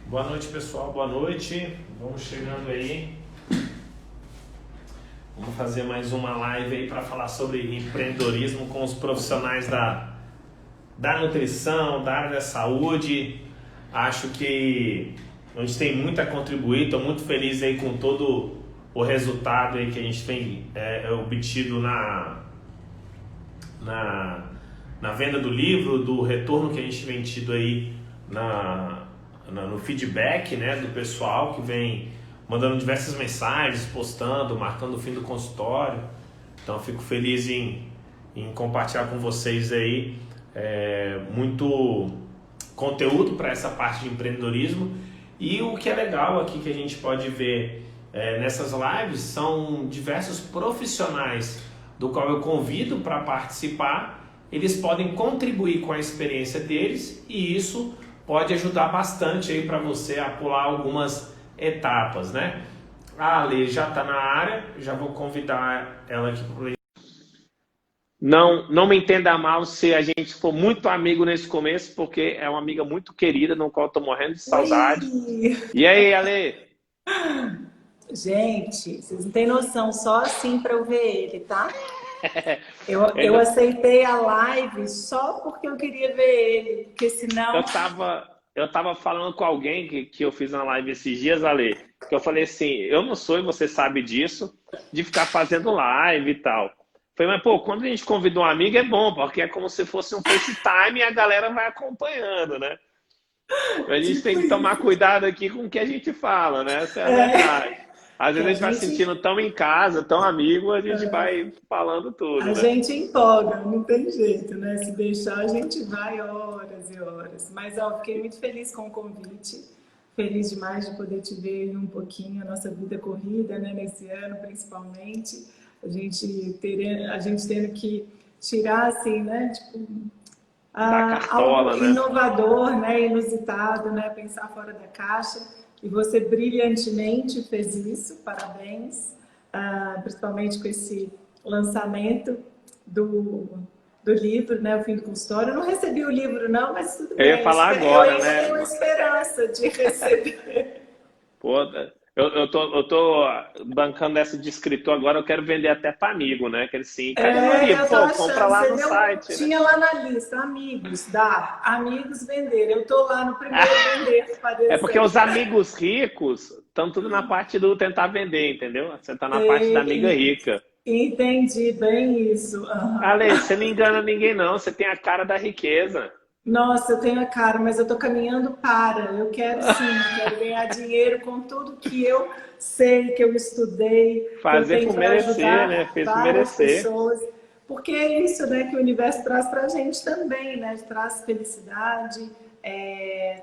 Boa noite, pessoal. Boa noite. Vamos chegando aí. Vamos fazer mais uma live aí para falar sobre empreendedorismo com os profissionais da nutrição, da área da saúde. Acho que a gente tem muito a contribuir. Estou muito feliz aí com todo o resultado aí que a gente tem obtido na venda do livro, do retorno que a gente tem tido aí no feedback, né, do pessoal que vem mandando diversas mensagens, postando, marcando o fim do consultório. Então fico feliz em compartilhar com vocês aí muito conteúdo para essa parte de empreendedorismo. E o que é legal aqui que a gente pode ver nessas lives são diversos profissionais do qual eu convido para participar. Eles podem contribuir com a experiência deles e isso pode ajudar bastante aí para você a pular algumas etapas, né? A Ale já está na área, já vou convidar ela aqui para. Não me entenda mal se a gente for muito amigo nesse começo, porque é uma amiga muito querida, no qual estou morrendo de saudade. Oi! E aí, Ale? Gente, vocês não têm noção, só assim para eu ver ele, tá? Eu Ainda- aceitei a live só porque eu queria ver ele, porque senão. eu tava falando com alguém que eu fiz uma live esses dias, Ale, que eu falei assim, eu não sou, e você sabe disso, de ficar fazendo live e tal. Falei, mas pô, quando a gente convida um amigo é bom, porque é como se fosse um FaceTime e a galera vai acompanhando, né? A gente tem Tipo que tomar isso. cuidado aqui com o que a gente fala, né? Essa é a verdade. É, Às que vezes a gente vai se sentindo tão em casa, tão amigo, a gente vai falando tudo, a né? gente empolga, não tem jeito, né? Se deixar, a gente vai horas e horas. Mas, ó, fiquei muito feliz com o convite. Feliz demais de poder te ver um pouquinho, a nossa vida corrida, né? Nesse ano, principalmente. A gente tendo que tirar, assim, né? Tipo, Da algo cartola, né? inovador, né? Inusitado, né? Pensar fora da caixa. E você brilhantemente fez isso, parabéns. Principalmente com esse lançamento do, do livro, né? O Fim do Consultório. Eu não recebi o livro, não, mas tudo Eu ia bem. falar Eu agora, ainda né? tenho a esperança de receber. Pô, eu tô bancando essa de escritor agora, eu quero vender até para amigo, né? Que ele assim, cadê meu livro? Eu tô Pô, compra achando, lá você no viu? site, né? Tinha lá na lista, amigos, dar, amigos vender. Eu tô lá no primeiro vender, É porque aparecendo. os amigos ricos estão tudo na parte do tentar vender, entendeu? Você tá na parte da amiga Sei, rica. entendi bem isso. Aham. Ale, você não engana ninguém, não. Você tem a cara da riqueza. Nossa, eu tenho a cara, mas eu tô caminhando para. Eu quero sim, quero ganhar dinheiro com tudo que eu sei, que eu estudei, que eu Fazer tenho por para merecer, né? ajudar Fez por várias merecer. pessoas. Porque é isso, né, que o universo traz para a gente também, né? Traz felicidade,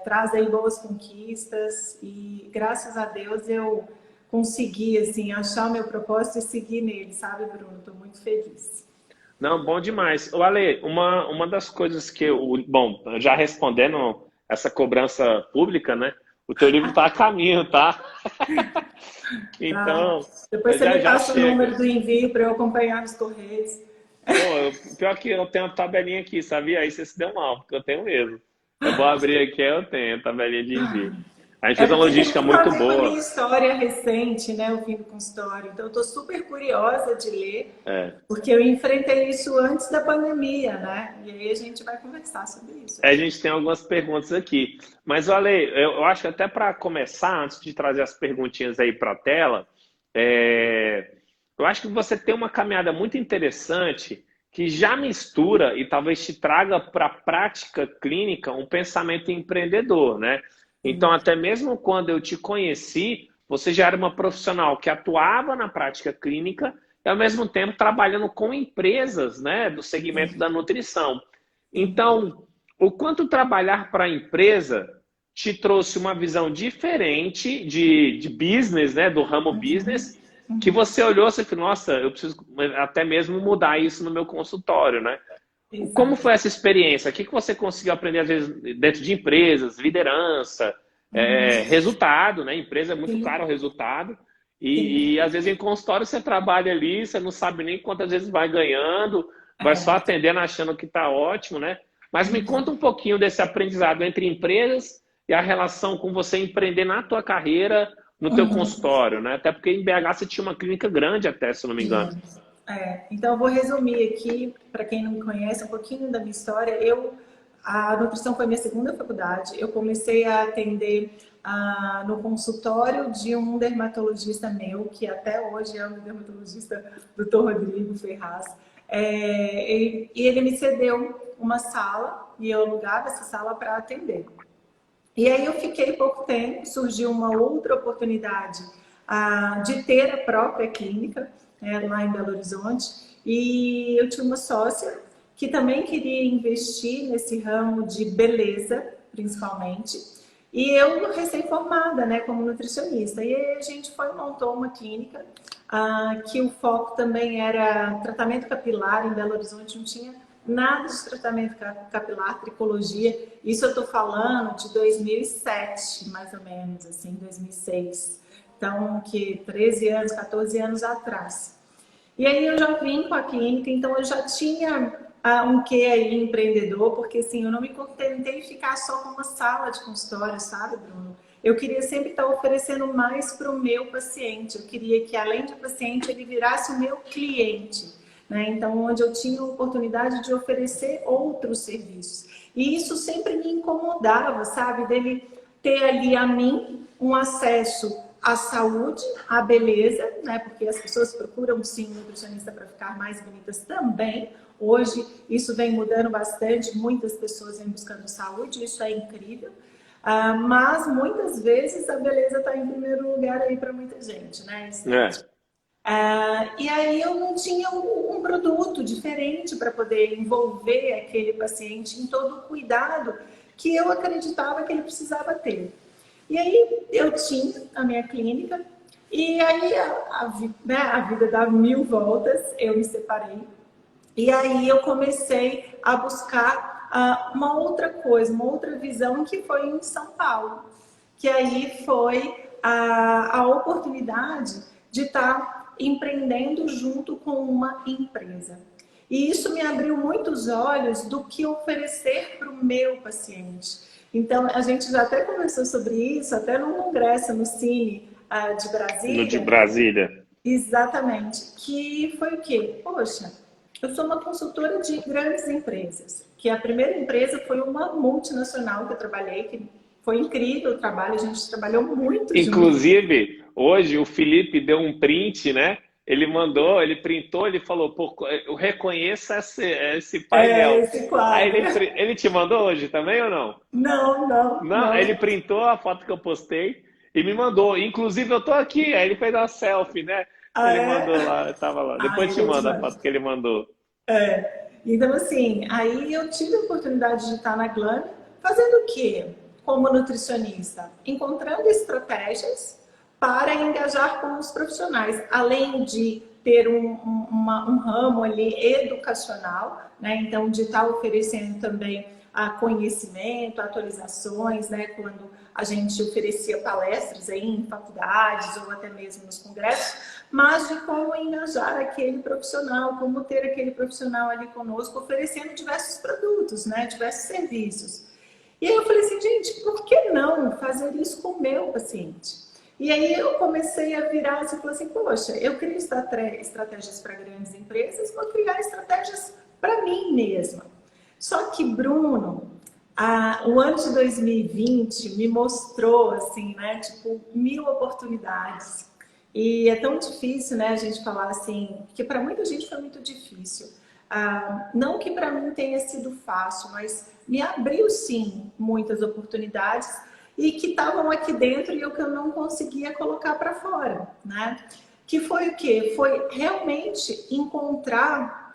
traz aí boas conquistas e graças a Deus eu consegui, assim, achar o meu propósito e seguir nele, sabe, Bruno? Estou muito feliz. Não, bom demais. O Ale, uma das coisas que eu. Bom, já respondendo essa cobrança pública, né? O teu livro está a caminho, tá? Tá? Então, Depois você já me já passa o chega. número do envio para eu acompanhar nos correios. Pô, pior que eu tenho a tabelinha aqui, sabia? Aí você se deu mal, porque eu tenho mesmo. Eu vou abrir aqui, eu tenho a tabelinha de envio. A gente É fez uma porque tem logística muito a muito ver com a minha boa. história recente, né? O fim do consultório. Então, eu estou super curiosa de ler, É. porque eu enfrentei isso antes da pandemia, né? E aí a gente vai conversar sobre isso. A gente tem algumas perguntas aqui. Mas, Ale, eu acho que até para começar, antes de trazer as perguntinhas aí para a tela, é, eu acho que você tem uma caminhada muito interessante que já mistura e talvez te traga para a prática clínica um pensamento empreendedor, né? Então, até mesmo quando eu te conheci, você já era uma profissional que atuava na prática clínica e, ao mesmo tempo, trabalhando com empresas, né, do segmento da nutrição. Então, o quanto trabalhar para a empresa te trouxe uma visão diferente de business, né, do ramo business, que você olhou e falou, nossa, eu preciso até mesmo mudar isso no meu consultório, né? Como Exato. foi essa experiência? O que você conseguiu aprender, às vezes, dentro de empresas, liderança, resultado, né? Empresa é muito Sim, caro o resultado. sim. Às vezes, em consultório, você trabalha ali, você não sabe nem quantas vezes vai ganhando, vai só É. atendendo achando que está ótimo, né? Mas me conta um pouquinho desse aprendizado entre empresas e a relação com você empreender na tua carreira, no teu consultório, né? Até porque em BH você tinha uma clínica grande até, se eu não me engano. Então eu vou resumir aqui, para quem não me conhece, um pouquinho da minha história. A nutrição foi minha segunda faculdade. Eu comecei a atender no consultório de um dermatologista meu, que até hoje é o dermatologista Dr. Rodrigo Ferraz. E ele me cedeu uma sala e eu alugava essa sala para atender. E aí eu fiquei pouco tempo, surgiu uma outra oportunidade de ter a própria clínica, lá em Belo Horizonte, e eu tinha uma sócia que também queria investir nesse ramo de beleza, principalmente, e eu recém-formada, né, como nutricionista. E aí a gente montou uma clínica que o foco também era tratamento capilar. Em Belo Horizonte não tinha nada de tratamento capilar, tricologia. Isso eu estou falando de 2007, mais ou menos, assim, 2006. Então, que 13 anos, 14 anos atrás. E aí eu já vim com a clínica, então eu já tinha um quê aí empreendedor, porque assim, eu não me contentei em ficar só com uma sala de consultório, sabe, Bruno? Eu queria sempre estar oferecendo mais para o meu paciente. Eu queria que, além de paciente, ele virasse o meu cliente, né? Então, onde eu tinha a oportunidade de oferecer outros serviços. E isso sempre me incomodava, sabe? Dele ter ali a mim um acesso à saúde, à beleza, né? Porque as pessoas procuram sim um nutricionista para ficar mais bonitas também. Hoje isso vem mudando bastante, muitas pessoas vêm buscando saúde, isso é incrível. Mas muitas vezes a beleza está em primeiro lugar aí para muita gente, né? E aí eu não tinha um produto diferente para poder envolver aquele paciente em todo o cuidado que eu acreditava que ele precisava ter. E aí eu tinha a minha clínica, e aí a vida dá mil voltas, eu me separei. E aí eu comecei a buscar uma outra coisa, uma outra visão, que foi em São Paulo. Que aí foi a oportunidade de estar empreendendo junto com uma empresa. E isso me abriu muitos olhos do que oferecer para o meu paciente. Então, a gente já até conversou sobre isso, até num congresso no Cine de Brasília. No de Brasília. Exatamente. Que foi o quê? Poxa, eu sou uma consultora de grandes empresas. Que a primeira empresa foi uma multinacional que eu trabalhei, que foi incrível o trabalho, a gente trabalhou muito Inclusive, hoje o Felipe deu um print, né? Ele mandou, ele printou, ele falou, pô, eu reconheço esse painel. Esse quadro. Aí ele te mandou hoje também ou não? Não. Ele printou a foto que eu postei e me mandou. Inclusive, eu tô aqui, aí ele fez uma selfie, né? Ele mandou lá, eu tava lá. Depois te mando a foto que ele mandou. Então, assim, aí eu tive a oportunidade de estar na Glam, fazendo o quê? Como nutricionista, encontrando estratégias para engajar com os profissionais, além de ter um ramo ali educacional, né? Então, de estar oferecendo também conhecimento, atualizações, né? Quando a gente oferecia palestras aí em faculdades ou até mesmo nos congressos, mas de como engajar aquele profissional, como ter aquele profissional ali conosco oferecendo diversos produtos, né? Diversos serviços. E aí eu falei assim, gente, por que não fazer isso com o meu paciente? E aí eu comecei a virar assim, falei assim, poxa, eu crio estratégias para grandes empresas, vou criar estratégias para mim mesma. Só que, Bruno, o ano de 2020 me mostrou, assim, né, tipo, mil oportunidades. E é tão difícil, né, a gente falar assim, porque para muita gente foi muito difícil. Não que para mim tenha sido fácil, mas me abriu sim muitas oportunidades e que estavam aqui dentro e que eu não conseguia colocar para fora, né? Que foi o quê? Foi realmente encontrar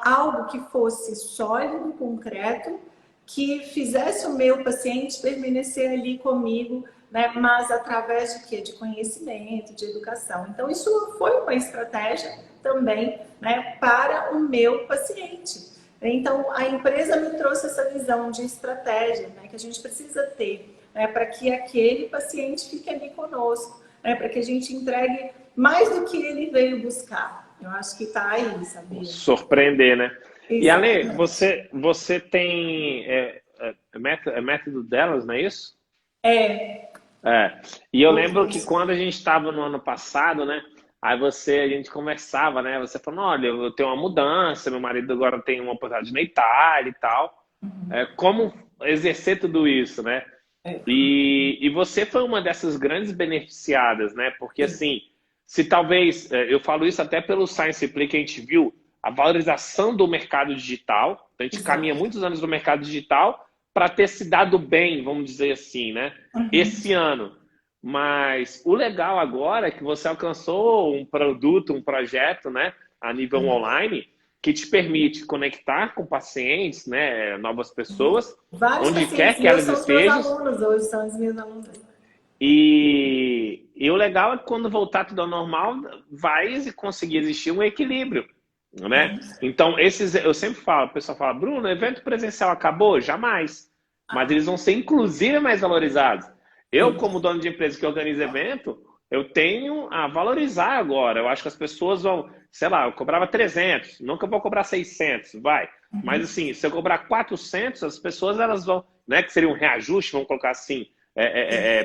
algo que fosse sólido, concreto, que fizesse o meu paciente permanecer ali comigo, né? Mas através de quê? De conhecimento, de educação. Então isso foi uma estratégia também, né, para o meu paciente. Então, a empresa me trouxe essa visão de estratégia, né, que a gente precisa ter, né, para que aquele paciente fique ali conosco, né, para que a gente entregue mais do que ele veio buscar. Eu acho que está aí, sabia? Surpreender, né? Exatamente. E Ale, você tem método delas, não é isso? É, É. E eu lembro que todos. quando a gente estava no ano passado, né? A gente conversava, né? Você falou, olha, eu tenho uma mudança, meu marido agora tem uma oportunidade na Itália e tal. Como exercer tudo isso, né? É, E você foi uma dessas grandes beneficiadas, né? Porque sim. assim, se talvez, eu falo isso até pelo Science Play que a gente viu, a valorização do mercado digital, a gente caminha Exato. muitos anos no mercado digital para ter se dado bem, vamos dizer assim, né? Uhum. Esse ano. Mas o legal agora é que você alcançou um produto, um projeto, né? A nível online, que te permite conectar com pacientes, né? Novas pessoas, Vários onde pacientes quer que meus elas são os meus estejam. alunos hoje, são os meus alunos. E o legal é que quando voltar tudo ao normal, vai conseguir existir um equilíbrio, né? Então, eu sempre falo, o pessoal fala, Bruno, o evento presencial acabou? Jamais. Mas eles vão ser, inclusive, mais valorizados. Eu, Sim. como dono de empresa que organiza evento, eu tenho a valorizar agora. Eu acho que as pessoas vão, sei lá, eu cobrava 300, nunca vou cobrar 600, vai. Mas, assim, se eu cobrar 400, as pessoas, elas vão, né, que seria um reajuste, vamos colocar assim,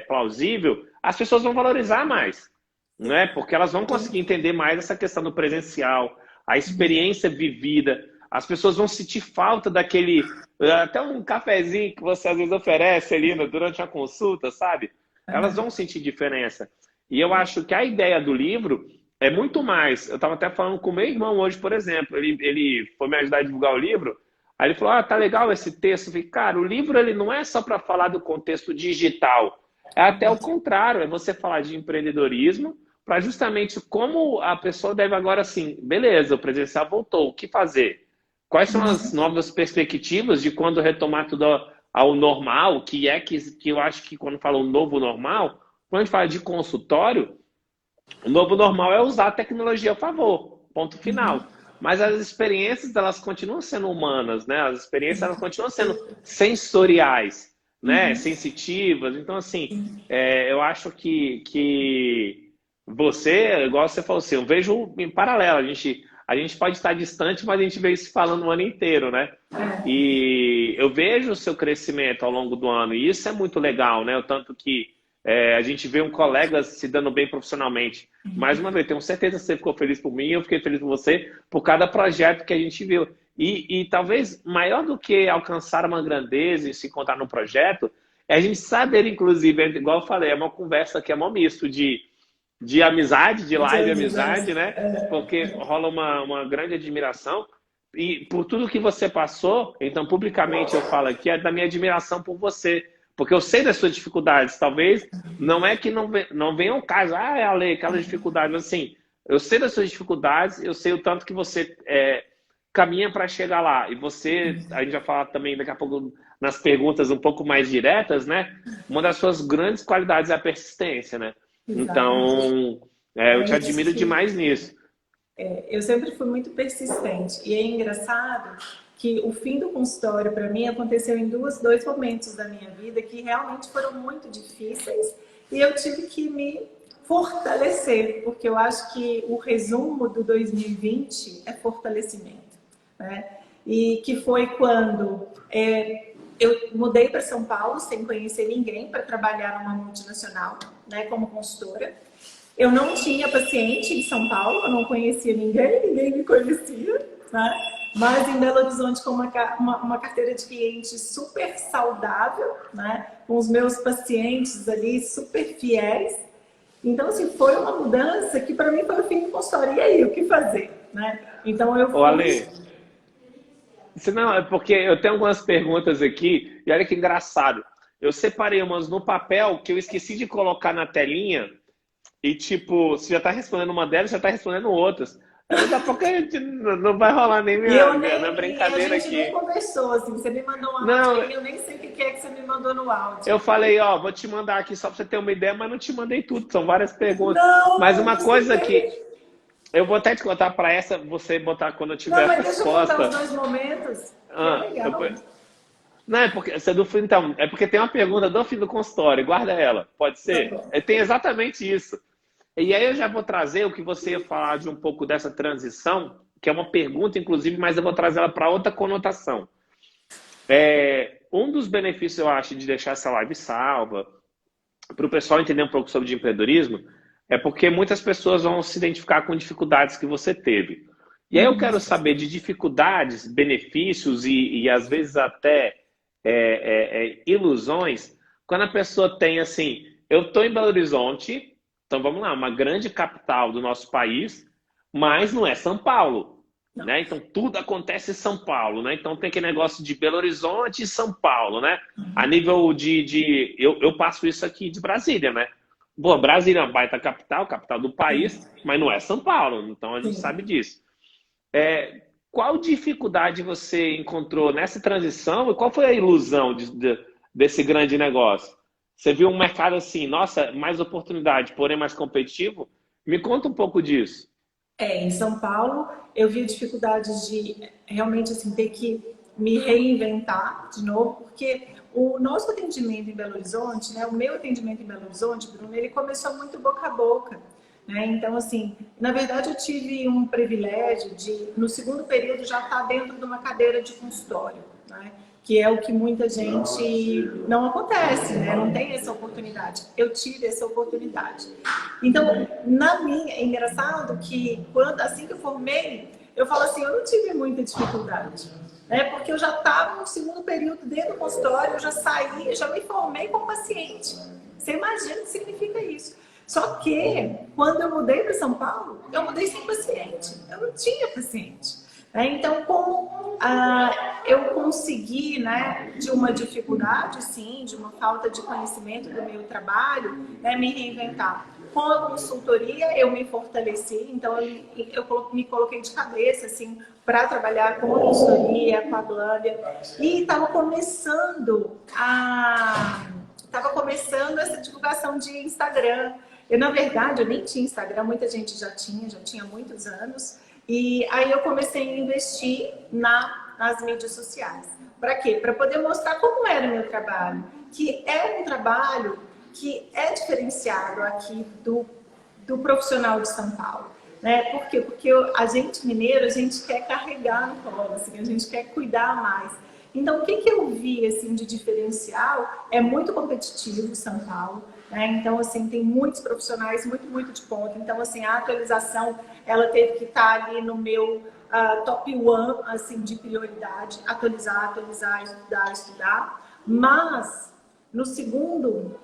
plausível, as pessoas vão valorizar mais, né? Porque elas vão conseguir entender mais essa questão do presencial, a experiência vivida. As pessoas vão sentir falta daquele, até um cafezinho que você às vezes oferece ali durante a consulta, sabe? Elas vão sentir diferença. E eu acho que a ideia do livro é muito mais. Eu estava até falando com meu irmão hoje, por exemplo. Ele foi me ajudar a divulgar o livro. Aí ele falou: tá legal esse texto. Eu falei, cara, o livro ele não é só para falar do contexto digital. É até o contrário, é você falar de empreendedorismo para justamente como a pessoa deve agora assim, beleza, o presencial voltou, o que fazer? Quais são as novas perspectivas de quando retomar tudo ao normal, que eu acho que quando fala o novo normal, quando a gente fala de consultório, o novo normal é usar a tecnologia a favor, ponto final. Mas as experiências, elas continuam sendo humanas, né? As experiências, elas continuam sendo sensoriais, né? Sensitivas. Então, assim, eu acho que você, igual você falou assim, eu vejo em paralelo. A gente pode estar distante, mas a gente vê isso falando o ano inteiro, né? E eu vejo o seu crescimento ao longo do ano, e isso é muito legal, né? O tanto que a gente vê um colega se dando bem profissionalmente. Mais uma vez, tenho certeza que você ficou feliz por mim, eu fiquei feliz por você, por cada projeto que a gente viu. E talvez maior do que alcançar uma grandeza e se encontrar no projeto, é a gente saber, inclusive, igual eu falei, é uma conversa que é um misto de amizade, de live amizade, né? Porque rola uma grande admiração. E por tudo que você passou, então publicamente eu falo aqui, é da minha admiração por você. Porque eu sei das suas dificuldades. Talvez não é que não venha o caso, Ale, aquelas dificuldades, mas assim, eu sei das suas dificuldades, eu sei o tanto que você caminha para chegar lá. E você, a gente vai falar também daqui a pouco nas perguntas um pouco mais diretas, né? Uma das suas grandes qualidades é a persistência, né? Exatamente. Então, eu te É isso admiro que demais nisso. eu sempre fui muito persistente. E é engraçado que o fim do consultório, para mim, aconteceu em dois momentos da minha vida que realmente foram muito difíceis e eu tive que me fortalecer, porque eu acho que o resumo do 2020 é fortalecimento, né? E que foi quando eu mudei para São Paulo sem conhecer ninguém para trabalhar numa multinacional, né, como consultora. Eu não tinha paciente em São Paulo, eu não conhecia ninguém, ninguém me conhecia, né? Mas em Belo Horizonte com uma carteira de clientes super saudável, né? Com os meus pacientes ali super fiéis. Então, assim, foi uma mudança que para mim foi o fim do consultório. E aí, o que fazer, né? Então eu Ô, fui... Ale, isso não, é porque eu tenho algumas perguntas aqui, e olha que engraçado. Eu separei umas no papel que eu esqueci de colocar na telinha, e tipo, você já está respondendo uma delas, já está respondendo outras. Daqui a pouco a gente não vai rolar nem minha E a brincadeira gente nem aqui. conversou, assim, você me mandou um áudio Não, aí, eu nem sei o que é que você me mandou no áudio. eu falei, ó, vou te mandar aqui só para você ter uma ideia, mas não te mandei tudo, são várias perguntas. Mas Não, uma você coisa que tem... eu vou até te contar para essa, você botar quando eu tiver Não, a mas deixa eu contar os resposta. dois momentos, que é Ah, legal. não, é porque, então, é porque tem uma pergunta do fim do consultório, guarda ela, pode Tá ser? bom. Tem exatamente isso. E aí eu já vou trazer o que você ia falar de um pouco dessa transição, que é uma pergunta, inclusive, mas eu vou trazer ela para outra conotação. Um dos benefícios, eu acho, de deixar essa live salva para o pessoal entender um pouco sobre de empreendedorismo, é porque muitas pessoas vão se identificar com dificuldades que você teve. E aí eu quero saber de dificuldades, benefícios e às vezes até ilusões, quando a pessoa tem assim, eu estou em Belo Horizonte, então vamos lá, uma grande capital do nosso país, mas não é São Paulo, né? Então tudo acontece em São Paulo, né? Então tem aquele negócio de Belo Horizonte e São Paulo, né? A nível eu passo isso aqui de Brasília, né? Pô, Brasília é uma baita capital, capital do país, mas não é São Paulo, então a gente sabe disso. Qual dificuldade você encontrou nessa transição e qual foi a ilusão desse grande negócio? Você viu um mercado assim, nossa, mais oportunidade, porém mais competitivo? Me conta um pouco disso. Em São Paulo, eu vi dificuldades de realmente assim, ter que me reinventar de novo, porque o nosso atendimento em Belo Horizonte, né, o meu atendimento em Belo Horizonte, Bruno, ele começou muito boca a boca. Né? Então, assim, na verdade eu tive um privilégio de, no segundo período, já estar dentro de uma cadeira de consultório, né? Que é o que muita gente não acontece, né? Não tem essa oportunidade. Eu tive essa oportunidade. Então, na minha, é engraçado que quando assim que eu formei, eu falo assim, eu não tive muita dificuldade, né? Porque eu já estava no segundo período dentro do consultório, eu já saí, eu já me formei como paciente. Você imagina o que significa isso? Só que, quando eu mudei para São Paulo, eu mudei sem paciente. Eu não tinha paciente. Então, como eu consegui, né, de uma dificuldade, sim, de uma falta de conhecimento do meu trabalho, né, me reinventar. Com a consultoria, eu me fortaleci, então eu me coloquei de cabeça, assim, para trabalhar com a consultoria, com a Glâmbia, e estava começando essa divulgação de Instagram. Na verdade, eu nem tinha Instagram, muita gente já tinha há muitos anos. E aí eu comecei a investir nas mídias sociais. Para quê? Para poder mostrar como era o meu trabalho. Que é um trabalho que é diferenciado aqui do profissional de São Paulo. Né? Por quê? Porque a gente mineiro, a gente quer carregar no colo, assim, a gente quer cuidar mais. Então, o que eu vi assim, de diferencial é muito competitivo São Paulo. Né? Então, assim, tem muitos profissionais muito de ponta. Então, assim, a atualização, ela teve que estar ali no meu top one, assim, de prioridade. Atualizar, estudar. Mas, no segundo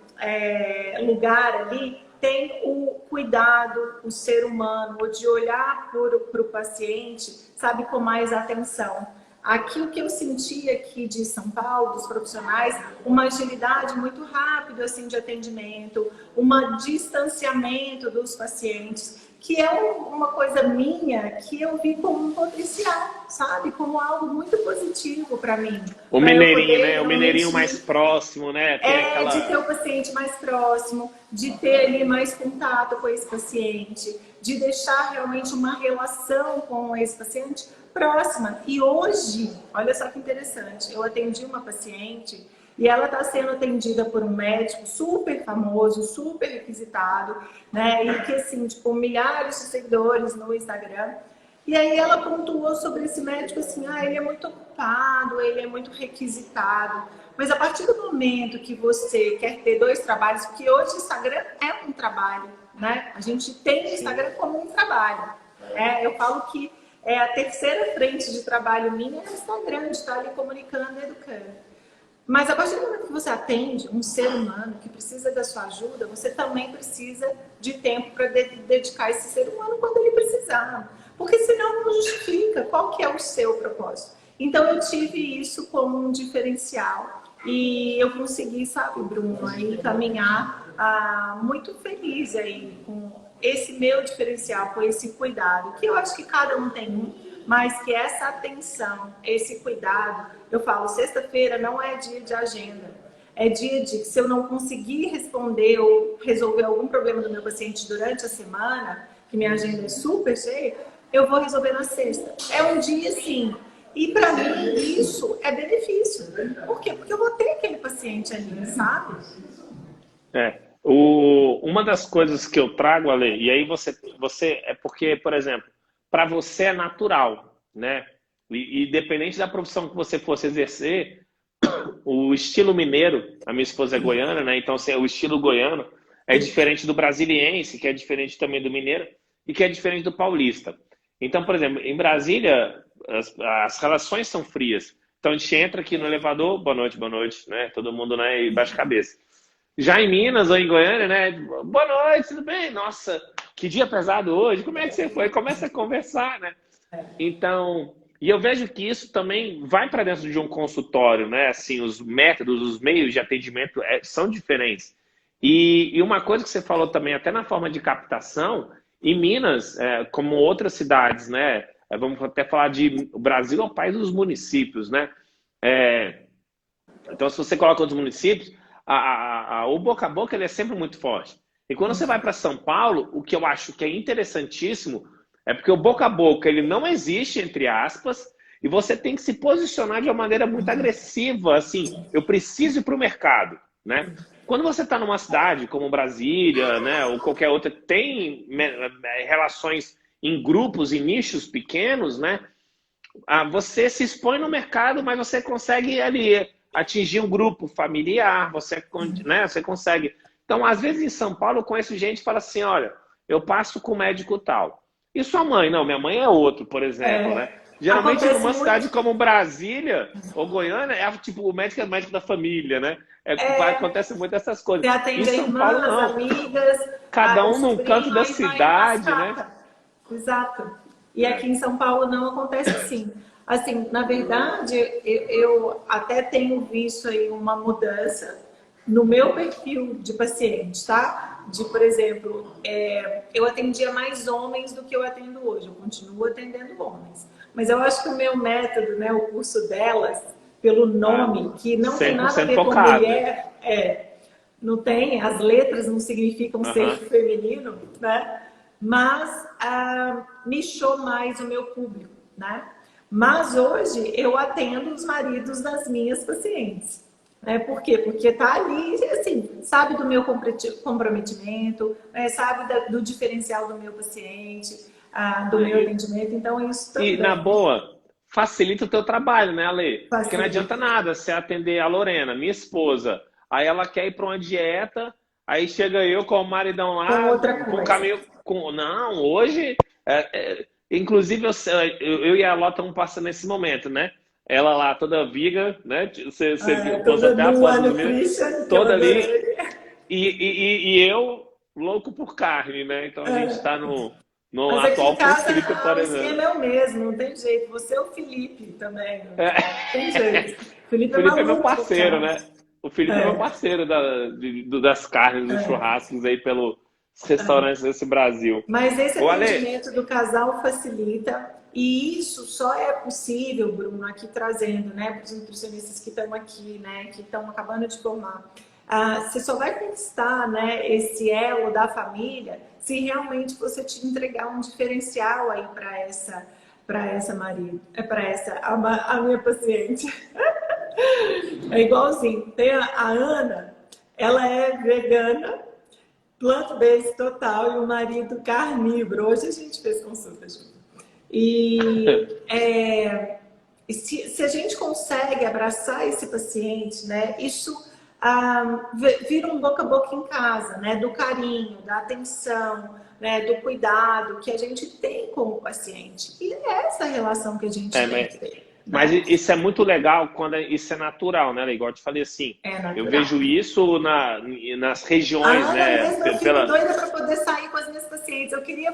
lugar ali, tem o cuidado, o ser humano, o de olhar para o paciente, sabe, com mais atenção. Aqui o que eu senti aqui de São Paulo, dos profissionais, uma agilidade muito rápida assim, de atendimento, um distanciamento dos pacientes, que é uma coisa minha que eu vi como um potencial, sabe? Como algo muito positivo para mim. O Para eu mineirinho, poder né? O mineirinho mais próximo, né? Tem de ter aquela... o paciente mais próximo, de ter ali mais contato com esse paciente, de deixar realmente uma relação com esse paciente próxima. E hoje, olha só que interessante, eu atendi uma paciente e ela está sendo atendida por um médico super famoso, super requisitado, né? E que, assim, tipo, milhares de seguidores no Instagram. E aí ela pontuou sobre esse médico assim, ele é muito ocupado, ele é muito requisitado. Mas a partir do momento que você quer ter dois trabalhos, porque hoje o Instagram é um trabalho, né? A gente tem o Instagram como um trabalho. Eu falo que é a terceira frente de trabalho minha é o Instagram, de estar ali comunicando e educando. Mas a partir do momento que você atende um ser humano que precisa da sua ajuda, você também precisa de tempo para dedicar a esse ser humano quando ele precisar. Porque senão não justifica qual que é o seu propósito. Então eu tive isso como um diferencial e eu consegui, sabe, Bruno, aí caminhar muito feliz aí com esse meu diferencial, com esse cuidado, que eu acho que cada um tem um, mas que essa atenção, esse cuidado, eu falo, sexta-feira não é dia de agenda, é dia de que se eu não conseguir responder ou resolver algum problema do meu paciente durante a semana, que minha agenda é super cheia, eu vou resolver na sexta. É um dia sim. E para mim isso é benefício. Por quê? Porque eu vou ter aquele paciente ali, sabe? Uma das coisas que eu trago, Ale, e aí você é porque, por exemplo, para você é natural, né? E independente da profissão que você fosse exercer, o estilo mineiro, a minha esposa é goiana, né? Então, assim, o estilo goiano é diferente do brasiliense, que é diferente também do mineiro, e que é diferente do paulista. Então, por exemplo, em Brasília, as relações são frias. Então, a gente entra aqui no elevador, boa noite, né? Todo mundo, né? E baixa a cabeça. Já em Minas ou em Goiânia, né? Boa noite, tudo bem? Nossa, que dia pesado hoje, como é que você foi? Começa a conversar, né? Então, e eu vejo que isso também vai para dentro de um consultório, né? Assim, os métodos, os meios de atendimento são diferentes. E uma coisa que você falou também, até na forma de captação, em Minas, como outras cidades, né? Vamos até falar de o Brasil é o país dos municípios, né? Então, se você coloca outros municípios, o boca a boca ele é sempre muito forte. E quando você vai para São Paulo, o que eu acho que é interessantíssimo é porque o boca a boca ele não existe, entre aspas, e você tem que se posicionar de uma maneira muito agressiva, assim, eu preciso ir para o mercado, né? Quando você está numa cidade como Brasília, né, ou qualquer outra, tem relações em grupos, em nichos pequenos, né? Você se expõe no mercado, mas você consegue ali atingir um grupo familiar, né, você consegue. Então, às vezes em São Paulo, eu conheço gente que fala assim, olha, eu passo com o médico tal. E sua mãe? Não, minha mãe é outro, por exemplo, né? Geralmente Acontece numa muito. cidade como Brasília ou Goiânia, tipo, o médico é o médico da família, né? Acontece muito essas coisas. Você Em atende a São Paulo, irmã, as não. amigas, Cada o um num canto sobrinho, da aí vai a cidade, né? cascata. Exato. E aqui em São Paulo não acontece assim. Assim, na verdade, eu até tenho visto aí uma mudança no meu perfil de paciente, tá? De, por exemplo, eu atendia mais homens do que eu atendo hoje. Eu continuo atendendo homens. Mas eu acho que o meu método, né, o curso delas, pelo nome, que não tem nada a 100% ver com focado, né? mulher, não tem, as letras não significam ser Aham. feminino, né? Mas nichou mais o meu público, né? Mas hoje eu atendo os maridos das minhas pacientes. Né? Por quê? Porque tá ali, assim, sabe do meu comprometimento, né? Sabe do diferencial do meu paciente, do meu E, atendimento, então isso e, na também boa, facilita o teu trabalho, né, Ale? Porque não adianta facilita. nada você atender a Lorena, minha esposa. Aí ela quer ir para uma dieta, aí chega eu com o maridão Com lá, outra com o coisa. caminho. Não, hoje. Inclusive, eu e a Ló estamos passando nesse momento, né? Ela lá toda viga, né? Você viu, postou Toda até a nua, foto do meu, nutrition, que eu toda ali. adorei. E eu louco por carne, né? Então a gente está no Mas aqui em atual casa conflito, por o exemplo. esquema é o mesmo, não tem jeito. Você é o Felipe também, não É. tem jeito. O O Felipe é Felipe é meu maluco por parceiro, carne. né? O Felipe é meu É, parceiro das carnes, dos churrascos aí pelos restaurantes desse Brasil. mas esse Ô, Ale, atendimento do casal facilita, e isso só é possível, Bruno, aqui trazendo, né, para os nutricionistas que estão aqui, né, que estão acabando de formar. Você só vai conquistar, né, esse elo da família se realmente você te entregar um diferencial aí para essa marido, para essa a minha paciente. É igualzinho. Tem a Ana, ela é vegana, plant-based total, e o marido carnívoro. Hoje a gente fez consulta junto. E se a gente consegue abraçar esse paciente, né, isso vira um boca a boca em casa, né, do carinho, da atenção, né, do cuidado que a gente tem com o paciente. E é essa relação que a gente tem mas, que ter, mas né? isso é muito legal quando isso é natural, né? Igual eu te falei assim, É eu natural. vejo isso nas A regiões, Ana né? mesmo, eu fico doida para poder sair com as minhas pacientes. Eu queria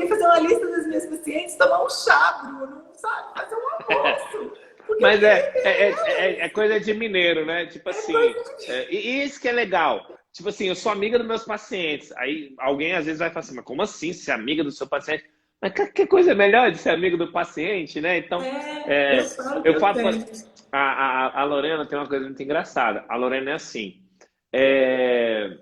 fazer uma lista das minhas pacientes, tomar um chá, Bruno, sabe? Fazer um almoço. Porque eu Mas queria ver é elas. coisa de mineiro, né? Tipo É assim, coisa de... e isso que é legal. Tipo assim, eu sou amiga dos meus pacientes. Aí alguém às vezes vai falar assim, mas como assim ser amiga do seu paciente? Mas que coisa melhor de ser amigo do paciente, né? Então, Eu falo que eu eu falo. tenho. A Lorena tem uma coisa muito engraçada. A Lorena é assim. é,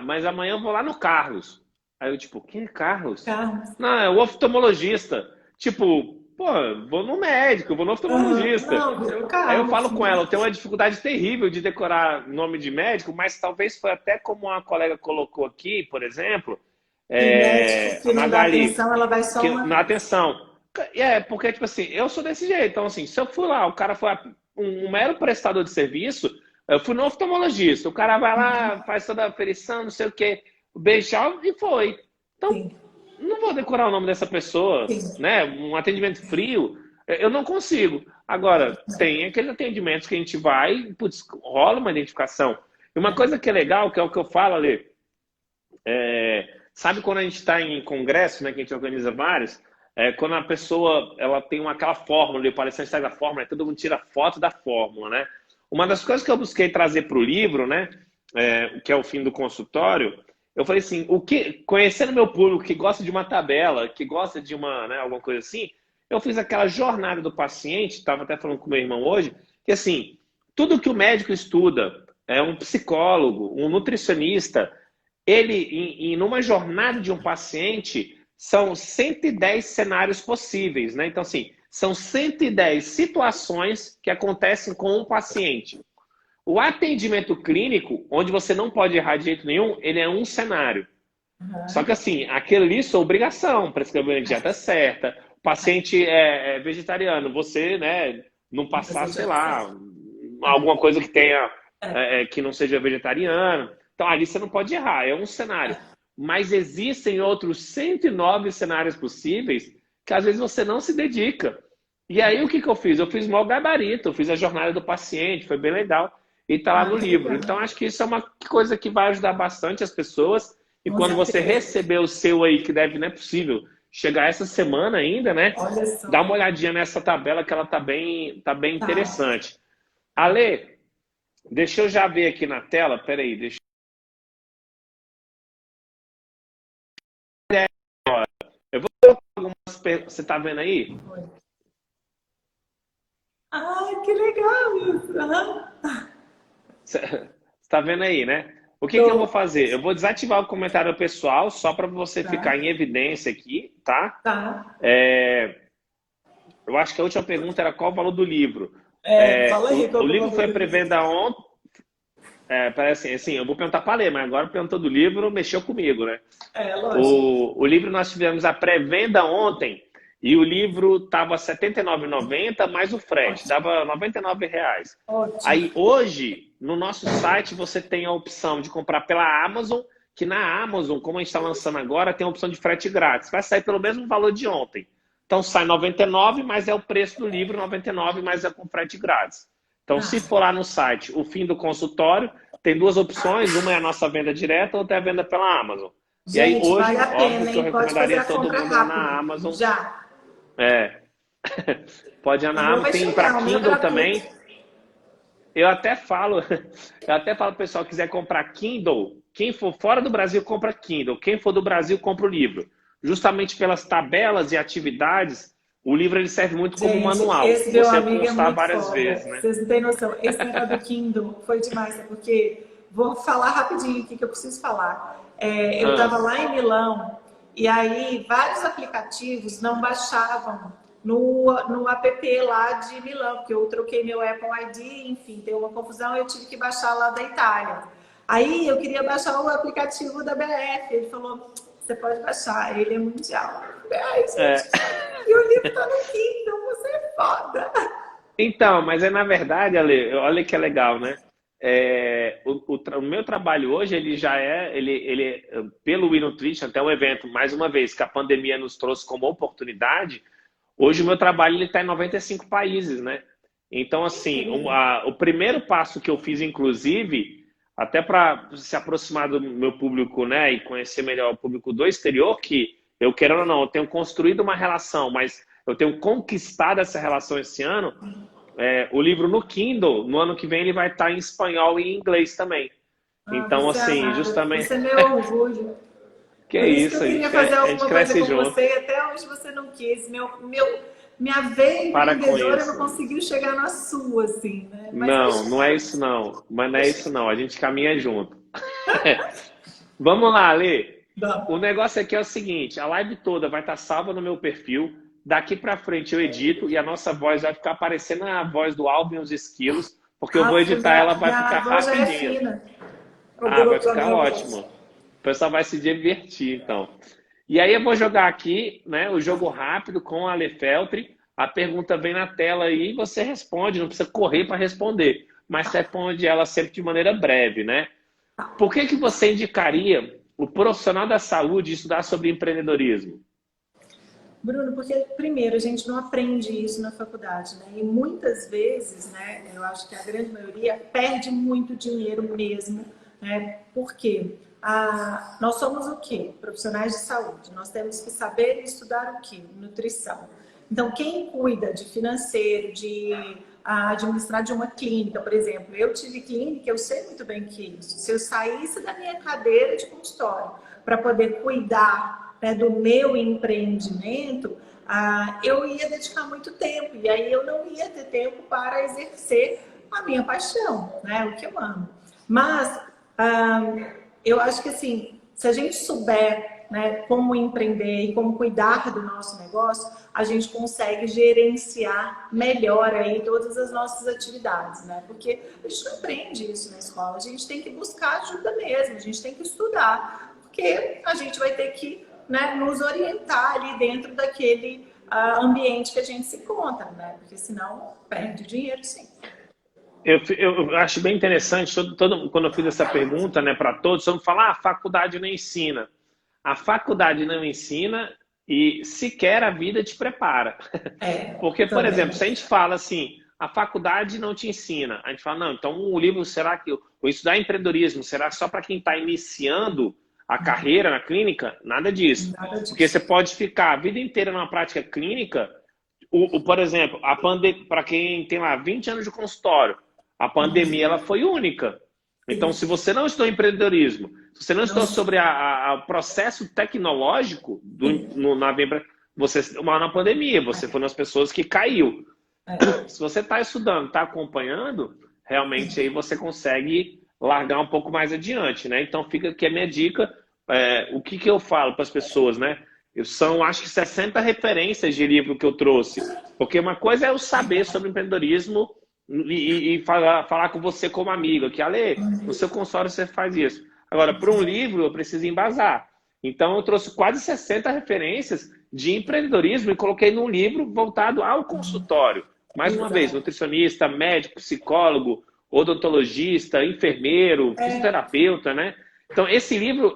mas amanhã eu vou lá no Carlos. Aí eu, tipo, quem é Carlos? Carlos. Não, é o oftalmologista. Tipo, pô, vou no médico, vou no oftalmologista. Não, virou Aí eu Carlos. falo com ela, eu tenho uma dificuldade terrível de decorar nome de médico, mas talvez foi até como uma colega colocou aqui, por exemplo, Que médico a que não dá Magali, atenção, ela vai só que uma na vez. atenção. Porque, tipo assim, eu sou desse jeito. Então, assim, se eu fui lá, o cara foi. um mero prestador de serviço. Eu fui no oftalmologista, o cara vai lá, faz toda a aferição, não sei o quê, beijar e foi. Então, Sim, não vou decorar o nome dessa pessoa, sim. né? Um atendimento frio, eu não consigo. Agora, tem aqueles atendimentos que a gente vai, putz, rola uma identificação. E uma coisa que é legal, que é o que eu falo, Ale, sabe quando a gente está em congresso, né, que a gente organiza vários, quando a pessoa ela tem aquela fórmula, o palestrante traz a fórmula, todo mundo tira foto da fórmula, né? Uma das coisas que eu busquei trazer para o livro, né, que é o fim do consultório, eu falei assim, conhecendo meu público que gosta de uma tabela, que gosta de uma, né, alguma coisa assim, eu fiz aquela jornada do paciente, estava até falando com meu irmão hoje, que assim, tudo que o médico estuda, um psicólogo, um nutricionista, ele, numa jornada de um paciente, são 110 cenários possíveis, né? Então, assim, são 110 situações que acontecem com um paciente. O atendimento clínico, onde você não pode errar de jeito nenhum, ele é um cenário. Só que, assim, aquilo ali é sua obrigação, prescrever a dieta certa. O paciente é vegetariano, você, né, não passar, sei lá, alguma coisa que tenha, que não seja vegetariano. Então, ali você não pode errar, é um cenário. Mas existem outros 109 cenários possíveis que às vezes você não se dedica. E aí, o que eu fiz? Eu fiz mal gabarito, eu fiz a jornada do paciente, foi bem legal. E está lá no livro. Então, acho que isso é uma coisa que vai ajudar bastante as pessoas. E Com quando você certeza. receber o seu aí, que deve, não é possível, chegar essa semana ainda, né? Olha só. Dá uma olhadinha nessa tabela que ela tá bem Tá. interessante. Ale, deixa eu já ver aqui na tela. Peraí, deixa eu vou colocar algumas perguntas. Você tá vendo aí? Ai, que legal isso. Aham. Você tá vendo aí, né? O que eu vou Tô. fazer? Eu vou desativar o comentário pessoal só para você ficar Tá, em evidência aqui, tá? tá. Eu acho que a última pergunta era qual o valor do livro. Fala aí O qual que é o livro valor foi do livro. pré-venda ontem. Parece assim, eu vou perguntar para ler, mas agora perguntou do livro, mexeu comigo, né? Lógico. O livro nós tivemos a pré-venda ontem e o livro estava R$ 79,90 mais o frete, Ótimo, dava R$ 99. ótimo. Aí hoje, no nosso site, você tem a opção de comprar pela Amazon, que na Amazon, como a gente está lançando agora, tem a opção de frete grátis. Vai sair pelo mesmo valor de ontem. Então sai 99, mas é o preço do livro, 99, mas é com frete grátis. Então, se for lá no site, o fim do consultório, tem duas opções. Uma é a nossa venda direta, outra é a venda pela Amazon. E aí, Gente, vale hoje, a óbvio pena, que eu hein? Pode fazer recomendaria a todo compra mundo ir lá na rápido. Amazon. Já. É. Pode ir O na meu Amazon. vai Tem para chegar, o meu é Kindle gratuito. também. Eu até falo, pro pessoal que quiser comprar Kindle, quem for fora do Brasil compra Kindle, quem for do Brasil compra o livro. Justamente pelas tabelas e atividades, o livro ele serve muito como Gente, manual. esse meu Você amigo é constar muito várias foda. vezes, né? Vocês não têm noção. Esse negócio do Kindle foi demais, sabe? Porque vou falar rapidinho o que eu preciso falar. Eu estava Ah, lá em Milão e aí vários aplicativos não baixavam no app lá de Milão, porque eu troquei meu Apple ID, enfim, deu uma confusão e eu tive que baixar lá da Itália. Aí eu queria baixar o aplicativo da BF. Ele falou, você pode baixar, ele é mundial. Ai, é. gente, e o livro tá no Kindle, você é foda. Então, mas na verdade, Ale, olha que é legal, né? O meu trabalho hoje, ele já pelo WeNutrition, até o evento, mais uma vez, que a pandemia nos trouxe como oportunidade, hoje o meu trabalho ele está em 95 países, né? Então, assim, o primeiro passo que eu fiz, inclusive, até para se aproximar do meu público, né, e conhecer melhor o público do exterior, que eu querendo ou não, eu tenho construído uma relação, mas eu tenho conquistado essa relação esse ano. O livro no Kindle, no ano que vem, ele vai estar em espanhol e em inglês também. Então, Você é assim, amada, justamente. você é meu orgulho. Que é Por isso que eu isso, queria fazer a gente alguma coisa cresce com junto. você e até hoje você não quis. Minha veia Para com empreendedora não isso. conseguiu chegar na sua, assim, né? Mas vai Não, não é chegar. isso não. Mas não Vai é isso chegar. não. A gente caminha junto. Vamos lá, Lê. O Vamos. negócio aqui é o seguinte: a live toda vai estar salva no meu perfil. Daqui para frente eu edito e a nossa voz vai ficar parecendo a voz do Alvin e os Esquilos, porque eu vou editar ela, vai Minha ficar avó já é rapidinho. fina. Vai A ficar minha ótimo. voz. O pessoal vai se divertir, então. E aí eu vou jogar aqui, né, o jogo rápido com a Lefeltri. a pergunta vem na tela aí e você responde, não precisa correr para responder, mas você responde ela sempre de maneira breve, né? Por que que você indicaria o profissional da saúde estudar sobre empreendedorismo? Bruno, porque primeiro a gente não aprende isso na faculdade, né? E muitas vezes, né, eu acho que a grande maioria perde muito dinheiro mesmo, né? Porque nós somos o quê? Profissionais de saúde. Nós temos que saber estudar o quê? Nutrição. Então, quem cuida de financeiro, de administrar de uma clínica, por exemplo, eu tive clínica, eu sei muito bem que é isso. Se eu saísse da minha cadeira de consultório para poder cuidar, né, do meu empreendimento, eu ia dedicar muito tempo e aí eu não ia ter tempo para exercer a minha paixão, né, o que eu amo. Mas eu acho que assim, se a gente souber, né, como empreender e como cuidar do nosso negócio, a gente consegue gerenciar melhor aí todas as nossas atividades, né? Porque a gente não aprende isso na escola, a gente tem que buscar ajuda mesmo, a gente tem que estudar, porque a gente vai ter que, né, nos orientar ali dentro daquele ambiente que a gente se encontra, né? Porque senão perde dinheiro, sim. Eu acho bem interessante, quando eu fiz essa pergunta, né, para todos, todo mundo fala, a faculdade não ensina. A faculdade não ensina e sequer a vida te prepara. Porque, por Também. exemplo, se a gente fala assim, a faculdade não te ensina, a gente fala, não, então o livro será que o estudar empreendedorismo será só para quem está iniciando a carreira na clínica? Nada disso. Nada Porque você disso. pode ficar a vida inteira numa prática clínica, por exemplo, para quem tem lá 20 anos de consultório, a pandemia ela foi única. Então, Sim. se você não estudou empreendedorismo, se você não Não, estudou sobre o processo tecnológico sim. você uma na pandemia, você foi uma das pessoas que caiu. É, Se você está estudando, está acompanhando, realmente sim. aí você consegue largar um pouco mais adiante, né? Então fica aqui a minha dica. O que que eu falo para as pessoas, né? São, acho que 60 referências de livro que eu trouxe. Porque uma coisa é eu saber sobre empreendedorismo e falar com você como amigo, que Ale, no seu consultório você faz isso. Agora, para um livro, eu preciso embasar. Então, eu trouxe quase 60 referências de empreendedorismo e coloquei num livro voltado ao consultório. Mais uma vez, Exato. nutricionista, médico, psicólogo, odontologista, enfermeiro, fisioterapeuta, né? Então, esse livro,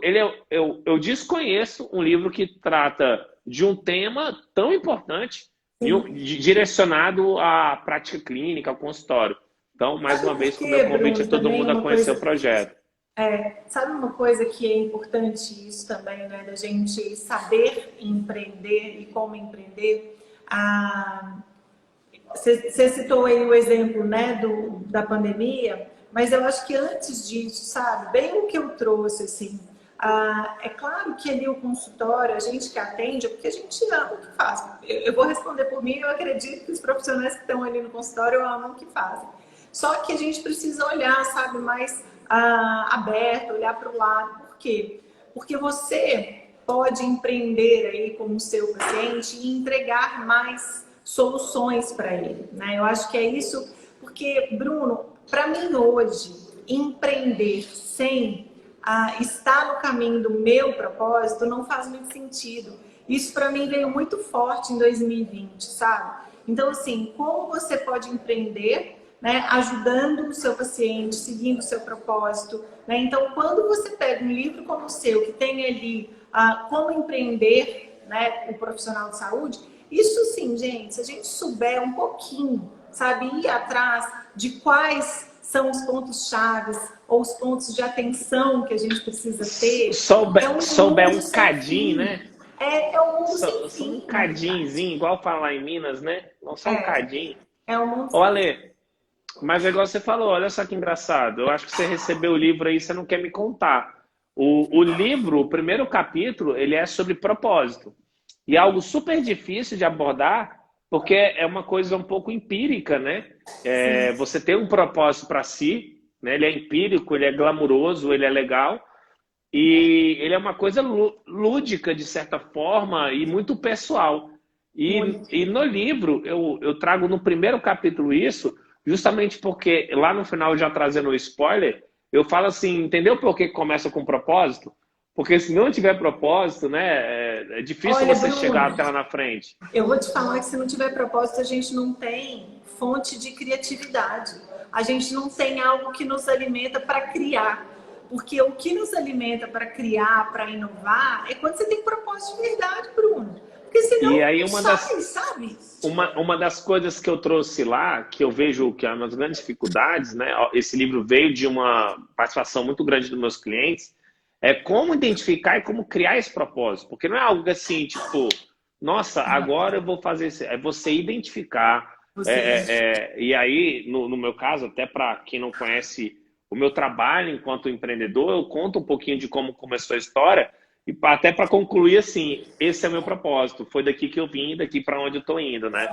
eu desconheço um livro que trata de um tema tão importante direcionado à prática clínica, ao consultório. Então, mais Sabe uma por vez, o meu quê, convite a Bruno? todo Também mundo a uma conhecer o coisa. projeto. Sabe uma coisa que é importante isso também, né? Da gente saber empreender e como empreender. Ah, Você citou aí o exemplo, né, da pandemia, mas eu acho que antes disso, sabe, bem o que eu trouxe, assim, é claro que ali o consultório, a gente que atende, é porque a gente ama o que faz. Eu vou responder por mim, eu acredito que os profissionais que estão ali no consultório amam o que fazem. Só que a gente precisa olhar, sabe, mais aberto, olhar para o lado. Por quê? Porque você pode empreender aí com o seu paciente e entregar mais soluções para ele, né? Eu acho que é isso, porque, Bruno, para mim hoje, empreender sem estar no caminho do meu propósito não faz muito sentido. Isso para mim veio muito forte em 2020, sabe? Então, assim, como você pode empreender, né, ajudando o seu paciente, seguindo o seu propósito, né? Então, quando você pega um livro como o seu, que tem ali como empreender, né, o profissional de saúde, isso sim, gente, se a gente souber um pouquinho, sabe, ir atrás de quais são os pontos chaves ou os pontos de atenção que a gente precisa ter, é um Souber mundo um sem cadinho, fim. né? É um mundo sem Só um fim, na verdade. cadinhozinho, igual falar em Minas, né? Não só um É, cadinho. é um mundo Ô, sem fim. Ale, mas é igual você falou, olha só que engraçado. Eu acho que você recebeu o livro aí, você não quer me contar. O livro, o primeiro capítulo, ele é sobre propósito. E é algo super difícil de abordar, porque é uma coisa um pouco empírica, né? Sim, Você tem um propósito para si, né? Ele é empírico, ele é glamuroso, ele é legal. E ele é uma coisa lúdica, de certa forma, e muito pessoal. muito. E no livro, eu trago no primeiro capítulo isso, justamente porque lá no final, já trazendo o spoiler, eu falo assim: entendeu por que começa com propósito? Porque se não tiver propósito, né, é difícil Olha, você chegar Bruno, até lá na frente. eu vou te falar que se não tiver propósito, a gente não tem fonte de criatividade. A gente não tem algo que nos alimenta para criar. Porque o que nos alimenta para criar, para inovar, é quando você tem propósito de verdade, Bruno. Porque E senão aí não sai, sabe? uma das coisas que eu trouxe lá, que eu vejo que é uma das grandes dificuldades, né? Esse livro veio de uma participação muito grande dos meus clientes, é como identificar e como criar esse propósito. Porque não é algo assim, tipo, nossa, agora eu vou fazer isso. É você identificar. Você. E aí, no meu caso, até para quem não conhece o meu trabalho enquanto empreendedor, eu conto um pouquinho de como começou a história. E até para concluir, assim, esse é o meu propósito. Foi daqui que eu vim, daqui para onde eu estou indo, né?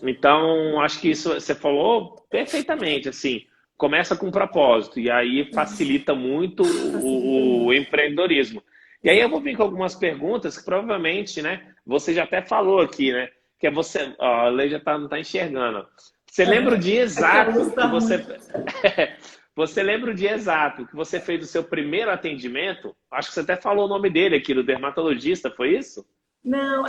Então, acho que isso você falou perfeitamente, assim, começa com propósito e aí facilita muito Facilita o muito. empreendedorismo. E aí eu vou vir com algumas perguntas que provavelmente, né, você já até falou aqui, né, que é você, ó, a Lei já não tá enxergando. Você lembra o dia Aqui a luz exato que está você ruim. você lembra o dia exato que você fez o seu primeiro atendimento? Acho que você até falou o nome dele aqui, do dermatologista, foi isso? Não,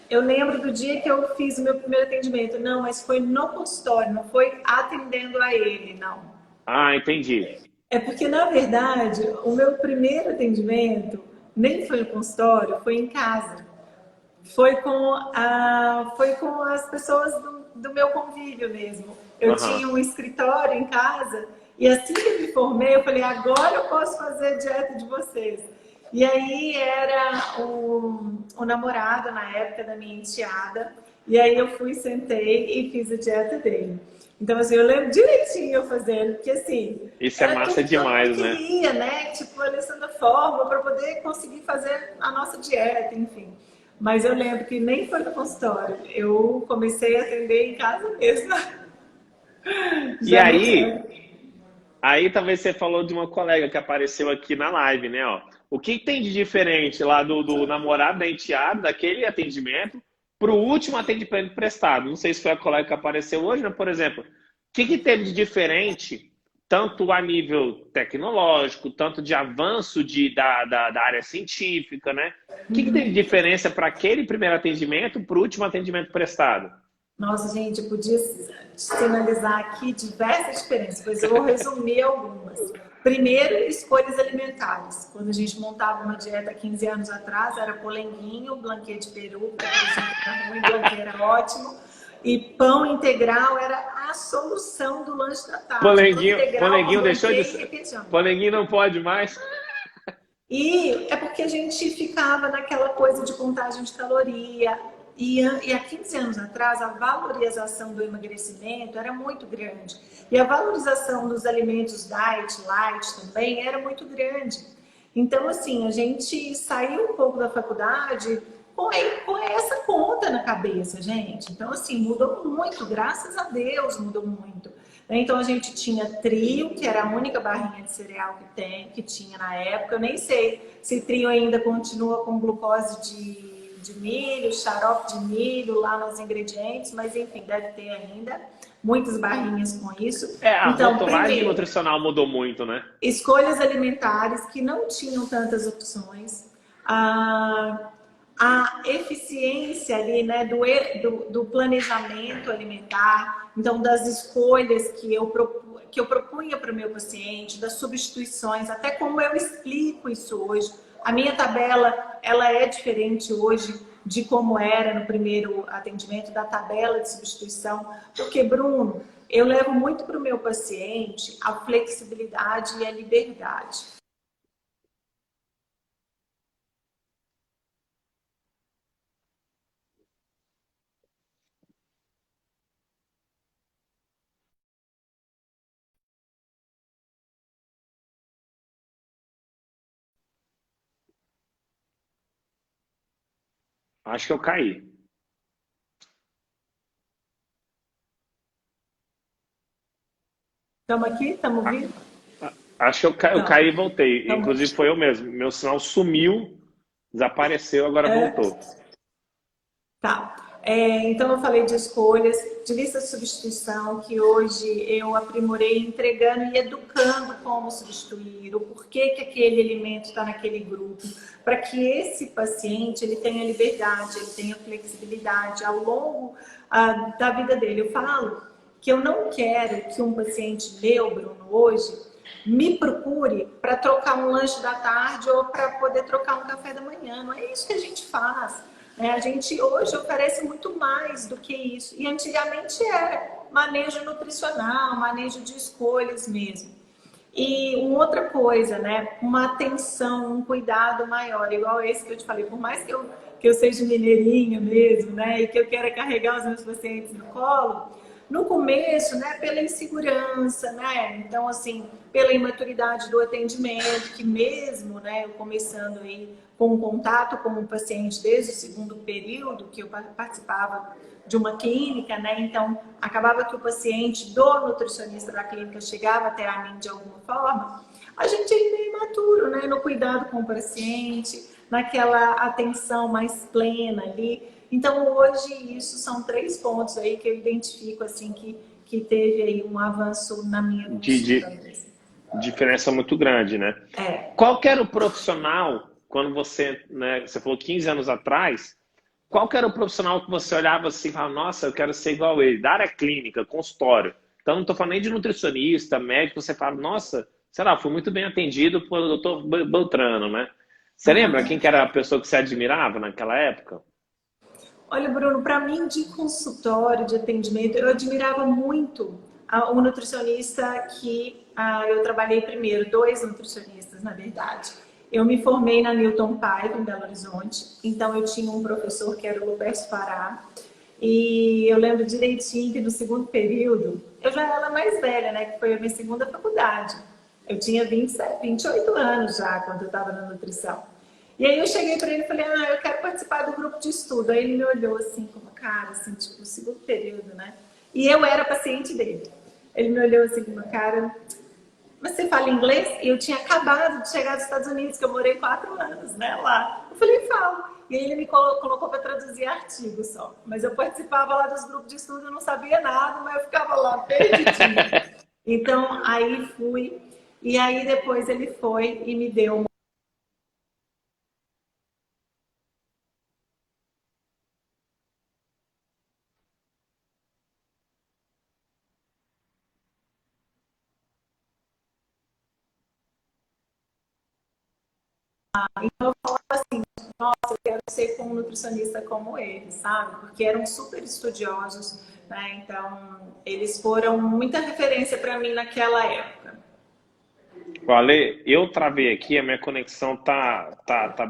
eu lembro do dia que eu fiz o meu primeiro atendimento. Não, mas foi no consultório, não foi atendendo a ele, não. Ah, entendi. É porque, na verdade, o meu primeiro atendimento nem foi no consultório, foi em casa. Foi com as pessoas do meu convívio mesmo. Eu Aham. tinha um escritório em casa e assim que eu me formei, eu falei, agora eu posso fazer a dieta de vocês. E aí era o namorado na época da minha enteada. E aí eu fui, sentei e fiz a dieta dele. Então, assim, eu lembro direitinho eu fazendo, porque assim, Isso é era massa tudo que todo mundo demais, né? queria, né? Tipo, a lição da forma para poder conseguir fazer a nossa dieta, enfim. Mas eu lembro que nem foi no consultório. Eu comecei a atender em casa mesmo. E Já não aí, foi. aí talvez você falou de uma colega que apareceu aqui na live, né? Ó. O que tem de diferente lá do namorado da enteada, daquele atendimento, para o último atendimento prestado? Não sei se foi a colega que apareceu hoje, mas, por exemplo, o que teve de diferente, tanto a nível tecnológico, tanto de avanço da área científica, né? O que tem de diferença para aquele primeiro atendimento para o último atendimento prestado? Nossa, gente, eu podia sinalizar aqui diversas diferenças, mas eu vou resumir algumas. Primeiro, escolhas alimentares. Quando a gente montava uma dieta há 15 anos atrás, era polenguinho, blanquê de peru, porque presunto era ruim, blanquê era ótimo. E pão integral era a solução do lanche da tarde. Pão integral com Polenguinho deixou de blanquê e ser. requeijão. Polenguinho não pode mais. E é porque a gente ficava naquela coisa de contagem de caloria. E há 15 anos atrás, a valorização do emagrecimento era muito grande. E a valorização dos alimentos diet, light também era muito grande. Então, assim, a gente saiu um pouco da faculdade com essa conta na cabeça, gente. Então, assim, mudou muito, graças a Deus mudou muito. Então a gente tinha Trio, que era a única barrinha de cereal que tinha na época. Eu nem sei se Trio ainda continua com glucose de milho, xarope de milho lá nos ingredientes, mas enfim, deve ter ainda muitas barrinhas com isso. É, a Então, rotulagem primeiro, nutricional mudou muito, né? escolhas alimentares que não tinham tantas opções. Ah, a eficiência ali, né, do planejamento alimentar, então das escolhas que eu propunha para o meu paciente, das substituições, até como eu explico isso hoje. A minha tabela, ela é diferente hoje de como era no primeiro atendimento, da tabela de substituição, porque, Bruno, eu levo muito para o meu paciente a flexibilidade e a liberdade. Acho que eu caí. Estamos aqui? Estamos ouvindo? Acho que eu Não. caí e voltei. Estamos. Inclusive foi eu mesmo. Meu sinal sumiu, desapareceu, agora É, voltou. tá. Então, eu falei de escolhas, de lista de substituição, que hoje eu aprimorei entregando e educando como substituir, o porquê que aquele alimento está naquele grupo, para que esse paciente ele tenha liberdade, ele tenha flexibilidade ao longo da vida dele. Eu falo que eu não quero que um paciente meu, Bruno, hoje, me procure para trocar um lanche da tarde ou para poder trocar um café da manhã. Não é isso que a gente faz. A gente hoje oferece muito mais do que isso. E antigamente era manejo nutricional, manejo de escolhas mesmo. E uma outra coisa, né? Uma atenção, um cuidado maior, igual esse que eu te falei. Por mais que eu seja mineirinha mesmo, né? E que eu queira carregar os meus pacientes no colo, no começo, né? Pela insegurança, né? Então, assim, pela imaturidade do atendimento, que mesmo, né? Eu começando aí com contato com o paciente desde o segundo período que eu participava de uma clínica, né? Então, acabava que o paciente do nutricionista da clínica chegava até a mim de alguma forma. A gente ainda é imaturo, né? No cuidado com o paciente, naquela atenção mais plena ali. Então, hoje, isso são 3 pontos aí que eu identifico, assim, que teve aí um avanço na minha consulta. Diferença muito grande, né? Qual que era o profissional, quando você, né, você falou 15 anos atrás, qual que era o profissional que você olhava assim e falava, nossa, eu quero ser igual a ele, da área clínica, consultório. Então, não estou falando nem de nutricionista, médico, você fala, nossa, sei lá, fui muito bem atendido pelo doutor Beltrano, né? Você lembra quem que era a pessoa que você admirava naquela época? Olha, Bruno, para mim, de consultório, de atendimento, eu admirava muito o nutricionista que eu trabalhei primeiro, 2 nutricionistas, na verdade. Eu me formei na Newton Paiva, em Belo Horizonte, então eu tinha um professor que era o Lupercio Fará, e eu lembro direitinho que no segundo período, eu já era mais velha, né, que foi a minha segunda faculdade. Eu tinha 28 anos já, quando eu estava na nutrição. E aí eu cheguei para ele e falei, eu quero participar do grupo de estudo. Aí ele me olhou assim, com uma cara, assim, tipo, segundo período, né? E eu era paciente dele. Ele me olhou assim, com uma cara, mas você fala inglês? E eu tinha acabado de chegar dos Estados Unidos, que eu morei 4 anos, né, lá. Eu falei, falo. E aí ele me colocou para traduzir artigos só. Mas eu participava lá dos grupos de estudo, eu não sabia nada, mas eu ficava lá perdidinha. Então, aí fui. E aí depois ele foi e me deu eu quero ser com um nutricionista como ele, sabe? Porque eram super estudiosos, né? Então, eles foram muita referência para mim naquela época. Ale, eu travei aqui, a minha conexão tá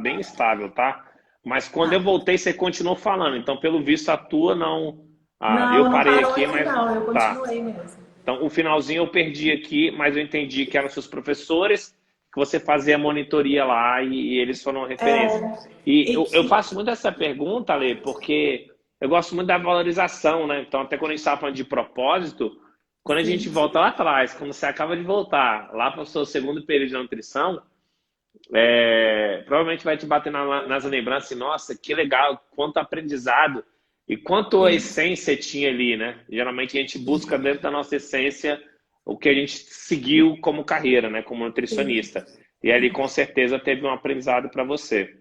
bem estável, tá? Mas quando eu voltei, você continuou falando. Então, pelo visto, a tua não. Eu Não, não parei parou aqui, aqui mas não, eu tá. continuei mesmo. Então, o finalzinho eu perdi aqui, mas eu entendi que eram seus professores, que você fazia monitoria lá e eles foram referência. E E eu que, faço muito essa pergunta, Ale, porque eu gosto muito da valorização, né? Então, até quando a gente estava falando de propósito, quando a gente sim, volta lá atrás, quando você acaba de voltar lá para o seu segundo período de nutrição, provavelmente vai te bater nas lembranças, assim, nossa, que legal, quanto aprendizado e quanto a sim, essência tinha ali, né? Geralmente a gente busca dentro da nossa essência o que a gente seguiu como carreira, né? Como sim. nutricionista. E ali com certeza teve um aprendizado para você.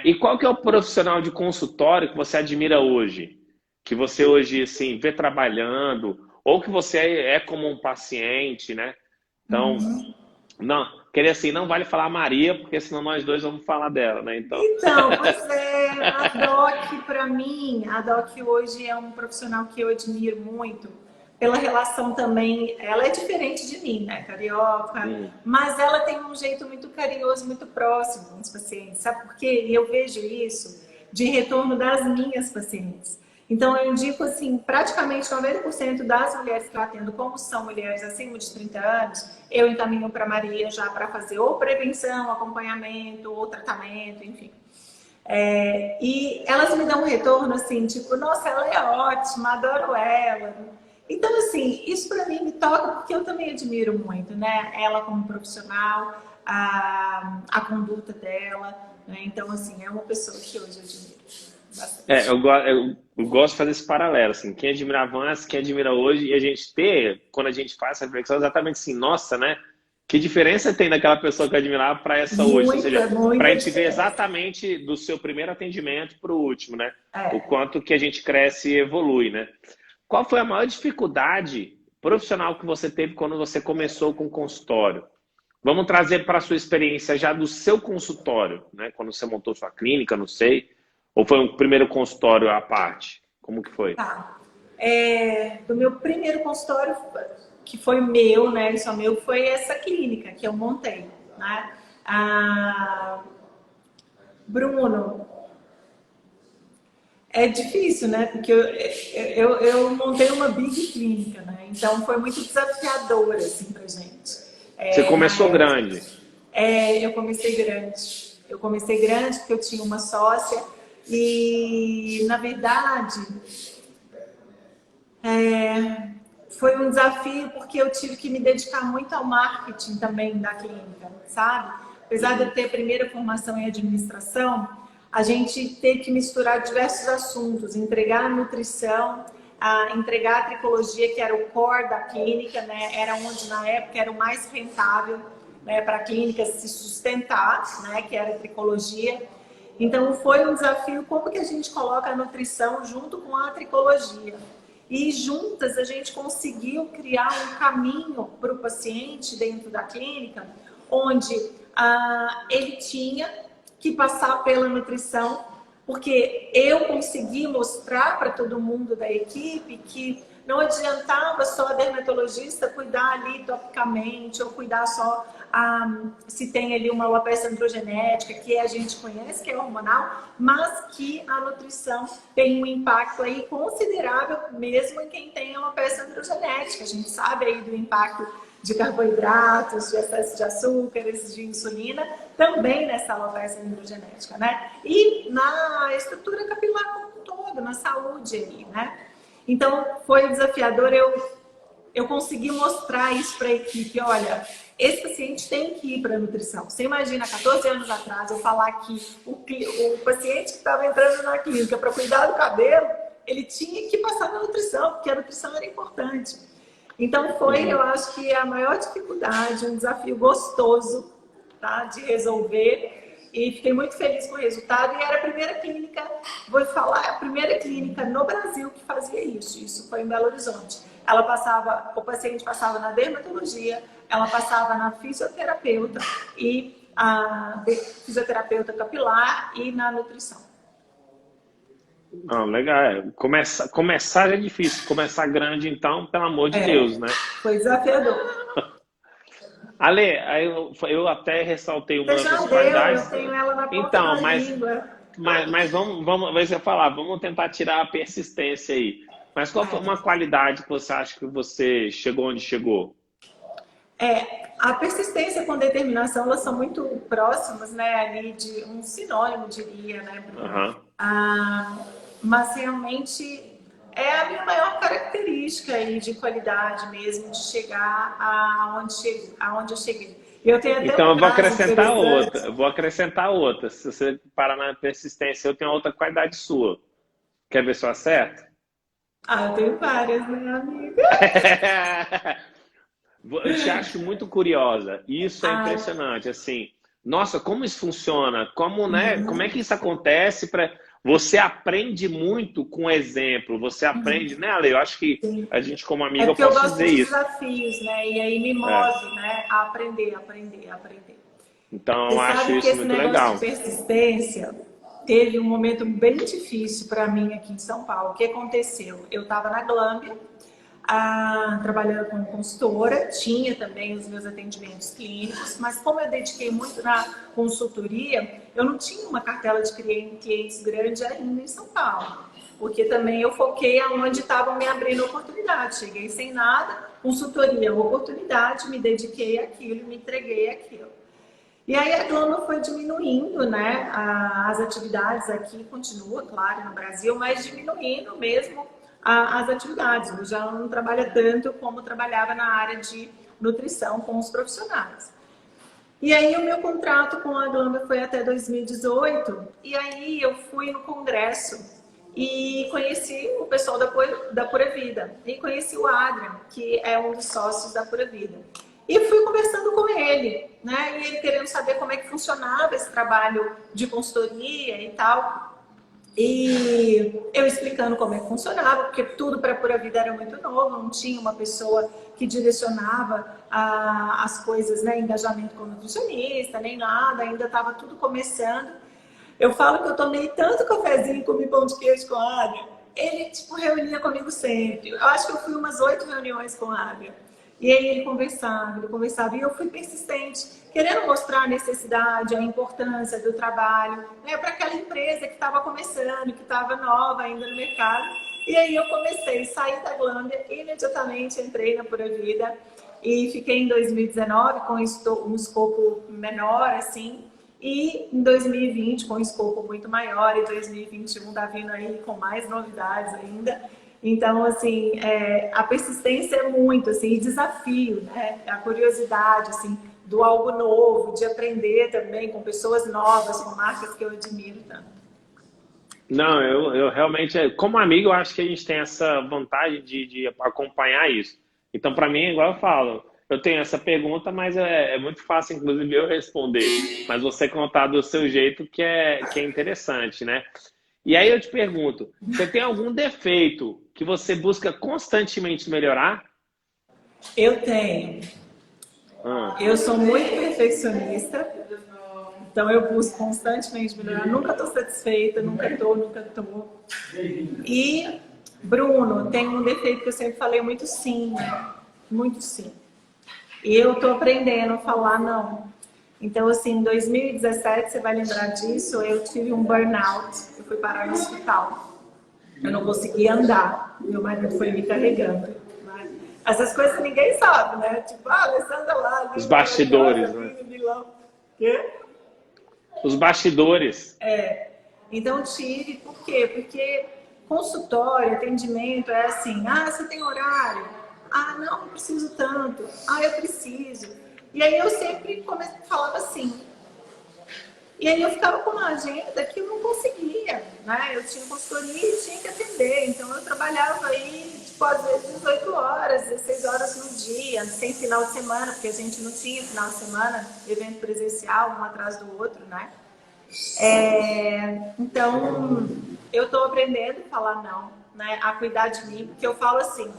E qual que é o profissional de consultório que você admira hoje? Que você hoje, assim, vê trabalhando, ou que você é como um paciente, né? Então, não, queria assim, não vale falar Maria, porque senão nós dois vamos falar dela, né? Então, Então, pois é, a DOC para mim, a DOC hoje é um profissional que eu admiro muito, pela relação também, ela é diferente de mim, né, carioca, mas ela tem um jeito muito carinhoso, muito próximo com os pacientes, sabe por quê? E eu vejo isso de retorno das minhas pacientes. Então, eu indico, assim, praticamente 90% das mulheres que eu atendo, como são mulheres acima de 30 anos, eu encaminho para Maria já para fazer ou prevenção, acompanhamento, ou tratamento, enfim. E elas me dão um retorno assim, tipo, nossa, ela é ótima, adoro ela. Então, assim, isso para mim me toca porque eu também admiro muito, né? Ela como profissional, a conduta dela, né? Então, assim, é uma pessoa que hoje eu admiro. eu gosto de fazer esse paralelo, assim, quem admirava antes, quem admira hoje, e a gente ter, quando a gente faz essa reflexão, exatamente assim, nossa, né? Que diferença tem daquela pessoa que eu admirava para essa hoje? Ou seja, Muita, para a muita gente ver diferença. exatamente do seu primeiro atendimento para o último, né? O É. quanto que a gente cresce e evolui, né? Qual foi a maior dificuldade profissional que você teve quando você começou com o consultório? Vamos trazer para a sua experiência já do seu consultório, né? Quando você montou sua clínica, não sei. Ou foi um primeiro consultório à parte? Como que foi? Tá. Do meu primeiro consultório, que foi meu, né? Só meu, foi essa clínica que eu montei, né? Ah, Bruno, é difícil, né? Porque eu montei uma big clínica, né? Então foi muito desafiador, assim, pra gente. Você Na começou época. grande. Eu comecei grande. Eu comecei grande porque eu tinha uma sócia e, na verdade, foi um desafio porque eu tive que me dedicar muito ao marketing também da clínica, sabe? Apesar de eu Uhum. ter a primeira formação em administração, a gente teve que misturar diversos assuntos, entregar a nutrição, entregar a tricologia, que era o core da clínica, né? Era onde na época era o mais rentável, né, para a clínica se sustentar, né, que era a tricologia. Então foi um desafio como que a gente coloca a nutrição junto com a tricologia. E juntas a gente conseguiu criar um caminho para o paciente dentro da clínica, onde ele tinha que passar pela nutrição, porque eu consegui mostrar para todo mundo da equipe que não adiantava só a dermatologista cuidar ali topicamente ou cuidar só se tem ali uma alopecia androgenética, que a gente conhece, que é hormonal, mas que a nutrição tem um impacto aí considerável mesmo em quem tem alopecia androgenética. A gente sabe aí do impacto de carboidratos, de excesso de açúcares, de insulina, também nessa alopecia androgenética, né? E na estrutura capilar como um todo, na saúde aí, né? Então, foi desafiador eu consegui mostrar isso para a equipe. Olha, esse paciente tem que ir para a nutrição. Você imagina, 14 anos atrás, eu falar que o paciente que estava entrando na clínica para cuidar do cabelo, ele tinha que passar na nutrição, porque a nutrição era importante. Então, foi, eu Uhum. acho que a maior dificuldade, um desafio gostoso, tá, de resolver. E fiquei muito feliz com o resultado. E era a primeira clínica, vou falar, a primeira clínica no Brasil que fazia isso. Isso foi em Belo Horizonte. Ela passava, o paciente passava na dermatologia, ela passava na fisioterapeuta e a fisioterapeuta capilar e na nutrição. Não, legal. Começar já é difícil. Começar grande, então, pelo amor de Deus, né? Foi desafiador. Ale, eu até ressaltei uma Você das já suas deu, eu qualidades. tenho ela na ponta da Então, língua. mas vamos, vai você falar, vamos tentar tirar a persistência aí. Mas qual foi uma qualidade que você acha que você chegou onde chegou? A persistência com determinação, elas são muito próximas, né, ali de um sinônimo, diria, né, Bruno? Aham. Mas realmente é a minha maior característica aí de qualidade mesmo, de chegar aonde eu cheguei. Eu tenho até Então, um eu vou caso acrescentar outra. interessante. Eu vou acrescentar outra. Se você parar na persistência, eu tenho outra qualidade sua. Quer ver se eu acerto? Eu tenho várias, né, amiga? Eu te acho muito curiosa. Isso é Ai, impressionante. Assim, nossa, como isso funciona? Como, né? Como é que isso acontece? Você aprende muito com exemplo. Você aprende, né, Ale? Eu acho que sim. a gente, como É amiga, eu porque eu posso gosto dizer de isso. desafios, né? E aí me É. move, né? A aprender, aprender, aprender. Então, Você eu acho sabe que isso esse muito negócio de legal. persistência teve um momento bem difícil para mim aqui em São Paulo. O que aconteceu? Eu estava na Glâmbia, trabalhando como consultora, tinha também os meus atendimentos clínicos, mas como eu dediquei muito na consultoria, eu não tinha uma cartela de clientes grande ainda em São Paulo, porque também eu foquei aonde estavam me abrindo oportunidades. Cheguei sem nada, consultoria, oportunidade, me dediquei àquilo, me entreguei àquilo. E aí a Glama foi diminuindo, né? As atividades aqui continua, claro, no Brasil, mas diminuindo mesmo as atividades. Eu já não trabalha tanto como trabalhava na área de nutrição com os profissionais. E aí o meu contrato com a Glamba foi até 2018, e aí eu fui no congresso e conheci o pessoal da Pura Vida. E conheci o Adrian, que é um dos sócios da Pura Vida. E fui conversando com ele, né? E ele querendo saber como é que funcionava esse trabalho de consultoria e tal. E eu explicando como é que funcionava, porque tudo para a Pura Vida era muito novo, não tinha uma pessoa que direcionava as coisas, né? Engajamento com nutricionista, nem nada, ainda estava tudo começando. Eu falo que eu tomei tanto cafezinho, comi pão de queijo com a Adria. Ele, tipo, reunia comigo sempre. Eu acho que eu fui umas 8 reuniões com a Adria. E aí ele conversava. E eu fui persistente, querendo mostrar a necessidade, a importância do trabalho, né, para aquela empresa que estava começando, que estava nova ainda no mercado. E aí eu comecei, saí da Glâmbia, imediatamente entrei na Pura Vida e fiquei em 2019 com um escopo menor, assim, e em 2020 com um escopo muito maior, e 2021 tá vindo aí com mais novidades ainda. Então, assim, a persistência é muito, assim, e desafio, né? A curiosidade, assim, do algo novo, de aprender também com pessoas novas, com marcas que eu admiro tanto. Não, eu realmente, como amigo, eu acho que a gente tem essa vantagem de acompanhar isso. Então, para mim, igual eu falo, eu tenho essa pergunta, mas é muito fácil, inclusive, eu responder. Mas você contar do seu jeito que é interessante, né? E aí eu te pergunto, você tem algum defeito que você busca constantemente melhorar? Eu tenho. Ah, Eu sou muito perfeccionista, então eu busco constantemente melhorar. Nunca estou satisfeita, nunca estou. E, Bruno, tem um defeito que eu sempre falei muito sim, né? Muito sim. E eu estou aprendendo a falar não. Então, assim, em 2017, você vai lembrar disso, eu tive um burnout, eu fui parar no hospital. Eu não conseguia andar, meu marido foi me carregando. Né? Essas coisas que ninguém sabe, né? Tipo, Alessandra lá, os ali, bastidores, né? no Milão. Quê? Os bastidores. Então, tive, por quê? Porque consultório, atendimento é assim, você tem horário? Não preciso tanto. Eu preciso. E aí eu sempre falava assim. E aí eu ficava com uma agenda que eu não conseguia, né? Eu tinha consultoria e tinha que atender. Então eu trabalhava aí, tipo, às vezes 18 horas, 16 horas no dia, sem final de semana, porque a gente não tinha final de semana, evento presencial, um atrás do outro, né? Então, eu estou aprendendo a falar não, né? A cuidar de mim, porque eu falo assim,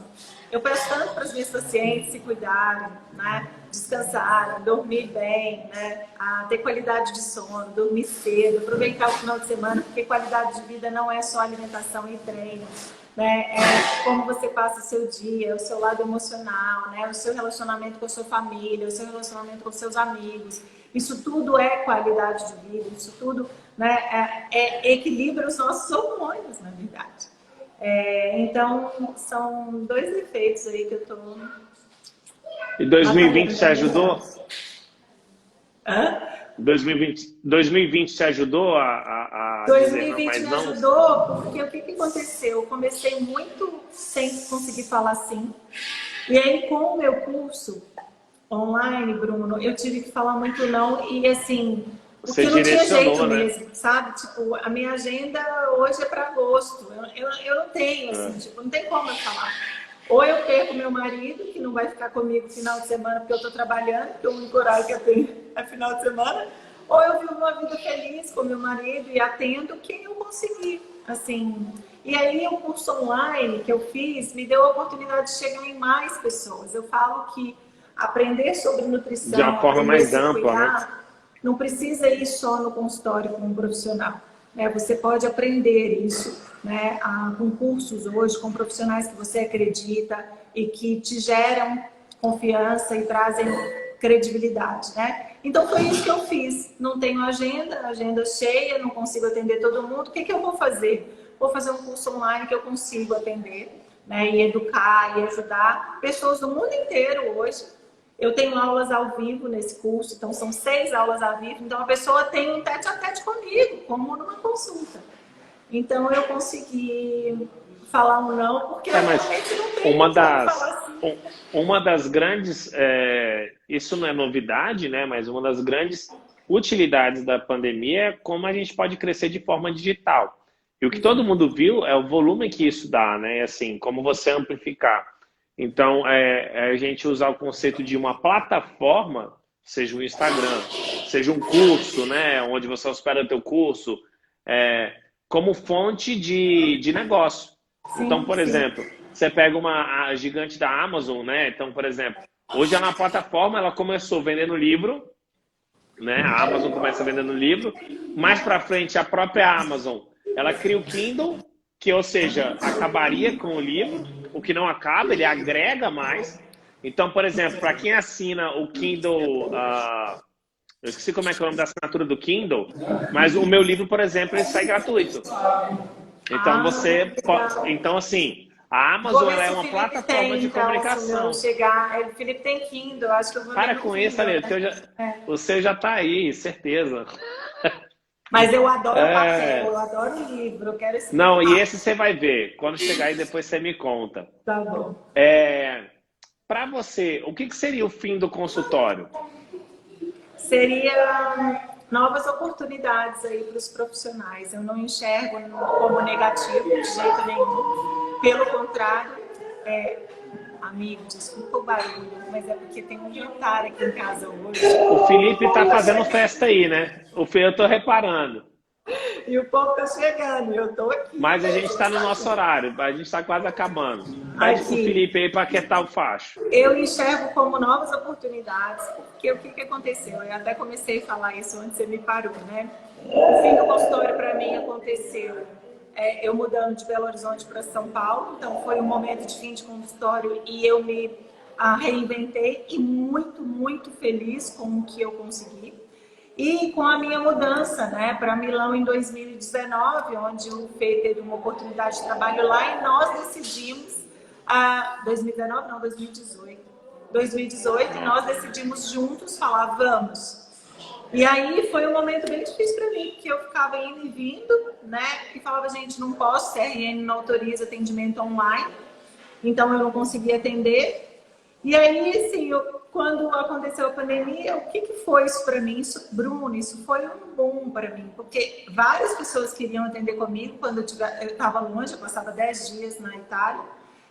eu peço tanto para as minhas pacientes se cuidarem, né? Descansarem, dormir bem, né? A ter qualidade de sono, dormir cedo, aproveitar o final de semana, porque qualidade de vida não é só alimentação e treino, né? É como você passa o seu dia, o seu lado emocional, né? O seu relacionamento com a sua família, o seu relacionamento com seus amigos. Isso tudo é qualidade de vida, isso tudo, né, equilibra os nossos hormônios, na verdade. Então, são 2 efeitos aí que eu estou E 2020 batalhando te para melhorar. ajudou? Hã? 2020 te ajudou a dizer não, 2020 mas me não? ajudou porque o que aconteceu? Eu comecei muito sem conseguir falar sim. E aí, com o meu curso online, Bruno, eu tive que falar muito não e assim, Você porque não tinha jeito direcionou, né? mesmo, sabe? Tipo, a minha agenda hoje é para agosto. Eu não tenho, assim, É. tipo, não tem como eu falar. Ou eu perco meu marido, que não vai ficar comigo final de semana porque eu estou trabalhando, porque o único horário que eu tenho é final de semana, ou eu vivo uma vida feliz com meu marido e atendo quem eu conseguir, assim. E aí o curso online que eu fiz me deu a oportunidade de chegar em mais pessoas. Eu falo que aprender sobre De nutrição, uma forma aprender a mais se ampla, né? cuidar, não precisa ir só no consultório com um profissional. Você pode aprender isso, né, com cursos hoje, com profissionais que você acredita e que te geram confiança e trazem credibilidade, né? Então foi isso que eu fiz. Não tenho agenda cheia, não consigo atender todo mundo. O que que eu vou fazer? Vou fazer um curso online que eu consigo atender, né, e educar e ajudar pessoas do mundo inteiro hoje. Eu tenho aulas ao vivo nesse curso, então são 6 aulas ao vivo. Então a pessoa tem um tete-a-tete comigo, como numa consulta. Então eu consegui falar um não, porque eu Mas realmente não tenho uma como falar das, assim. uma das grandes, isso não é novidade, né? Mas uma das grandes utilidades da pandemia é como a gente pode crescer de forma digital. E o que todo mundo viu é o volume que isso dá, né? E, assim, como você amplificar. Então, a gente usar o conceito de uma plataforma, seja um Instagram, seja um curso, né? Onde você hospeda o teu curso, como fonte de negócio. Então, Sim, por sim. exemplo, você pega a gigante da Amazon, né? Então, por exemplo, hoje ela na plataforma, ela começou vendendo livro, né? A Amazon começa vendendo livro. Mais para frente, a própria Amazon, ela cria o Kindle, que, ou seja, acabaria com o livro, o que não acaba, ele agrega mais. Então, por exemplo, para quem assina o Kindle, eu esqueci como é que é o nome da assinatura do Kindle, mas o meu livro, por exemplo, ele sai gratuito. Então Ah, legal. então assim, a Vou Amazon ver ela é se o uma Felipe plataforma tem, de então, se o meu comunicação. chegar. O Felipe tem Kindle, acho que eu vou ler Para no com isso, Kindle, Ale, né? o seu já tá aí, certeza. Mas eu adoro papel, É... eu adoro livro, eu quero esse Não, e formato. esse você vai ver. Quando chegar aí, depois você me conta. Tá bom. Para você, o que seria o fim do consultório? Seria novas oportunidades aí para os profissionais. Eu não enxergo como negativo de jeito nenhum. Pelo contrário, amigo, desculpa o barulho, mas é porque tem um jantar aqui em casa hoje. O Felipe tá fazendo festa aí, né? Eu tô reparando. E o povo tá chegando, eu tô aqui, Mas a né? gente está no nosso horário, a gente está quase acabando. Pede pro Aqui, Felipe aí para aquietar o facho. eu enxergo como novas oportunidades, porque o que aconteceu? Eu até comecei a falar isso antes, você me parou, né? O fim do consultório para mim aconteceu eu mudando de Belo Horizonte para São Paulo, então foi um momento de fim de consultório e eu me reinventei e muito, muito feliz com o que eu consegui. E com a minha mudança, né, para Milão em 2019, onde o Fê teve uma oportunidade de trabalho lá e nós decidimos, 2019 não, 2018. 2018 e nós decidimos juntos falar, vamos. E aí foi um momento bem difícil para mim, porque eu ficava indo e vindo, né, e falava, gente, não posso, CRN não autoriza atendimento online, então eu não conseguia atender. E aí, assim, quando aconteceu a pandemia, o que foi isso para mim? Isso, Bruno, isso foi um boom para mim, porque várias pessoas queriam atender comigo quando eu estava longe, eu passava 10 dias na Itália.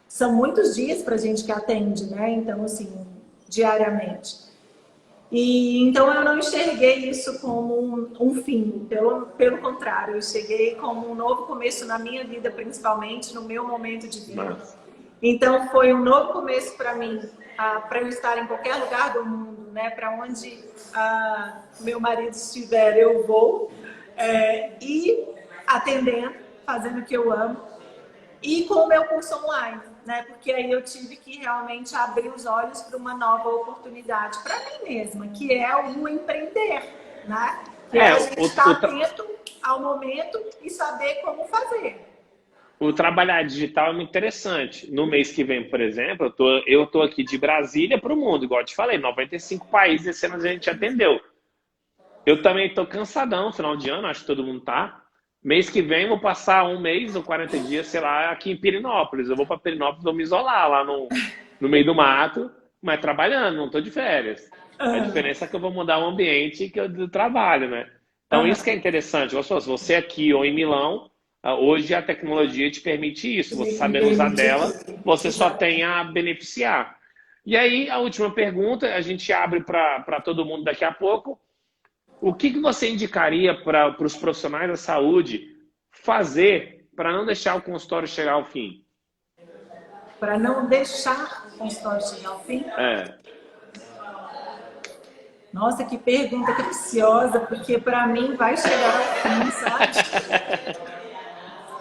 São muitos dias para gente que atende, né? Então, assim, diariamente. E então eu não enxerguei isso como um fim, pelo contrário, eu enxerguei como um novo começo na minha vida, principalmente no meu momento de vida. Mas, Então foi um novo começo para mim, para eu estar em qualquer lugar do mundo, né? Para onde meu marido estiver, eu vou e atendendo, fazendo o que eu amo e com o meu curso online, né? Porque aí eu tive que realmente abrir os olhos para uma nova oportunidade para mim mesma, que é o empreender, né? Que é a gente estar atento ao momento e saber como fazer. o trabalhar digital é muito interessante. No mês que vem, por exemplo, eu tô aqui de Brasília para o mundo, igual eu te falei, 95 países esse ano a gente atendeu. Eu também estou cansadão, final de ano, acho que todo mundo tá. Mês que vem vou passar um mês ou 40 dias, sei lá, aqui em Pirinópolis. Eu vou para Pirinópolis, vou me isolar lá no meio do mato, mas trabalhando, não estou de férias. A diferença é que eu vou mudar o ambiente do trabalho, né? Então isso que é interessante. Se você aqui ou em Milão, hoje a tecnologia te permite isso. Você sabendo usar dela, você só tem a beneficiar. E aí, a última pergunta, a gente abre para todo mundo daqui a pouco. O que você indicaria para os profissionais da saúde fazer para não deixar o consultório chegar ao fim? Para não deixar o consultório chegar ao fim? Nossa, que pergunta capciosa, porque para mim vai chegar ao fim, sabe?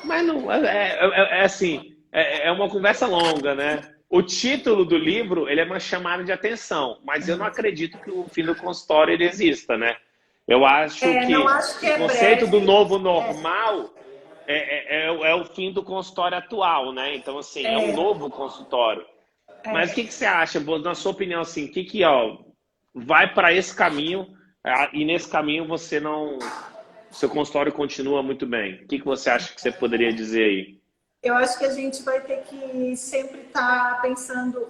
Mas não, assim, é uma conversa longa, né? O título do livro, ele é uma chamada de atenção, mas eu não acredito que o fim do consultório ele exista, né? Eu acho Não que acho que o é conceito do breve. novo normal é o fim do consultório atual, né? Então, assim, é um novo consultório. Mas o que você acha, na sua opinião, assim, ó, vai para esse caminho e nesse caminho você não... Seu consultório continua muito bem. O que você acha que você poderia dizer aí? Eu acho que a gente vai ter que sempre estar pensando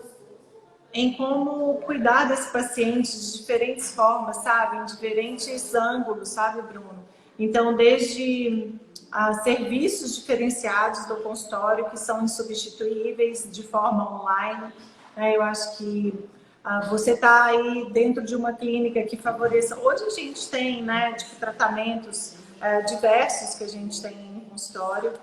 em como cuidar desse paciente de diferentes formas, sabe? Em diferentes ângulos, sabe, Bruno? Então, desde serviços diferenciados do consultório que são insubstituíveis de forma online. Eu acho que você está aí dentro de uma clínica que favoreça. Hoje a gente tem, né, tipo, tratamentos diversos que a gente tem em consultório.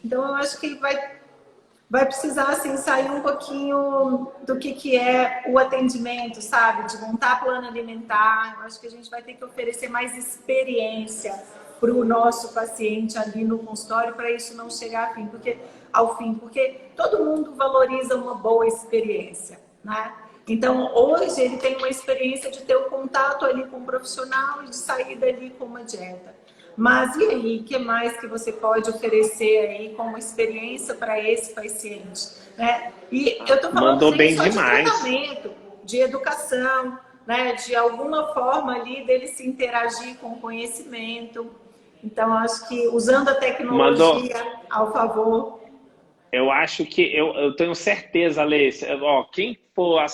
Então eu acho que vai precisar assim, sair um pouquinho do que é o atendimento, sabe? De montar plano alimentar. Eu acho que a gente vai ter que oferecer mais experiência para o nosso paciente ali no consultório, para isso não chegar ao fim, porque todo mundo valoriza uma boa experiência, né? Então, hoje ele tem uma experiência de ter o contato ali com o profissional e de sair dali com uma dieta. Mas e aí, o que mais que você pode oferecer aí como experiência para esse paciente? Né? E eu estou falando Mandou bem só demais. de tratamento, de educação, né? De alguma forma ali dele se interagir com o conhecimento. Então, acho que usando a tecnologia ao favor. Eu acho que eu tenho certeza, Lê, ó, quem for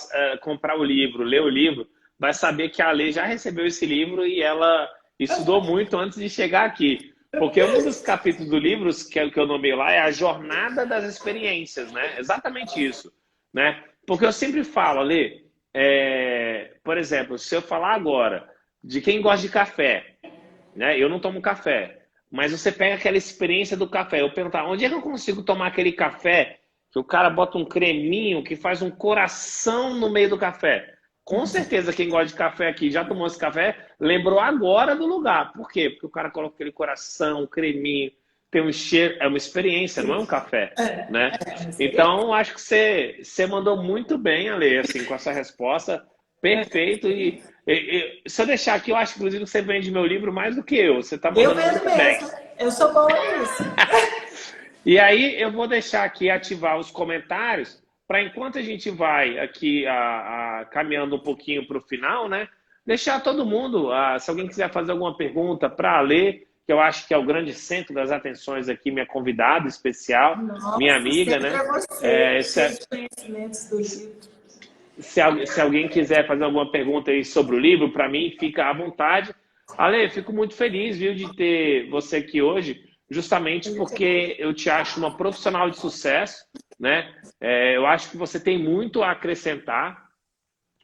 comprar o livro, ler o livro, vai saber que a Lê já recebeu esse livro e ela estudou muito antes de chegar aqui. Porque um dos capítulos do livro que eu nomeei lá é a jornada das experiências, né? Exatamente isso, né? Porque eu sempre falo, Lê, por exemplo, se eu falar agora de quem gosta de café, né? Eu não tomo café. Mas você pega aquela experiência do café. Eu perguntar, onde é que eu consigo tomar aquele café que o cara bota um creminho que faz um coração no meio do café? Com certeza quem gosta de café aqui, já tomou esse café, lembrou agora do lugar. Por quê? Porque o cara coloca aquele coração, um creminho, tem um cheiro, é uma experiência, não é um café, né? Então, acho que você mandou muito bem, Ale, assim, com essa resposta. Perfeito. E se eu deixar aqui, eu acho, inclusive, que você vende meu livro mais do que eu. Você está mandando muito bem. Eu sou boa nisso. E aí, eu vou deixar aqui ativar os comentários para enquanto a gente vai aqui caminhando um pouquinho para o final, né? Deixar todo mundo, se alguém quiser fazer alguma pergunta para a Lê, que eu acho que é o grande centro das atenções aqui, minha convidada especial, nossa, minha amiga, né? Conhecimentos do livro. Se alguém quiser fazer alguma pergunta aí sobre o livro, para mim, fica à vontade. Ale, fico muito feliz, viu, de ter você aqui hoje, justamente porque eu te acho uma profissional de sucesso, né? Eu acho que você tem muito a acrescentar.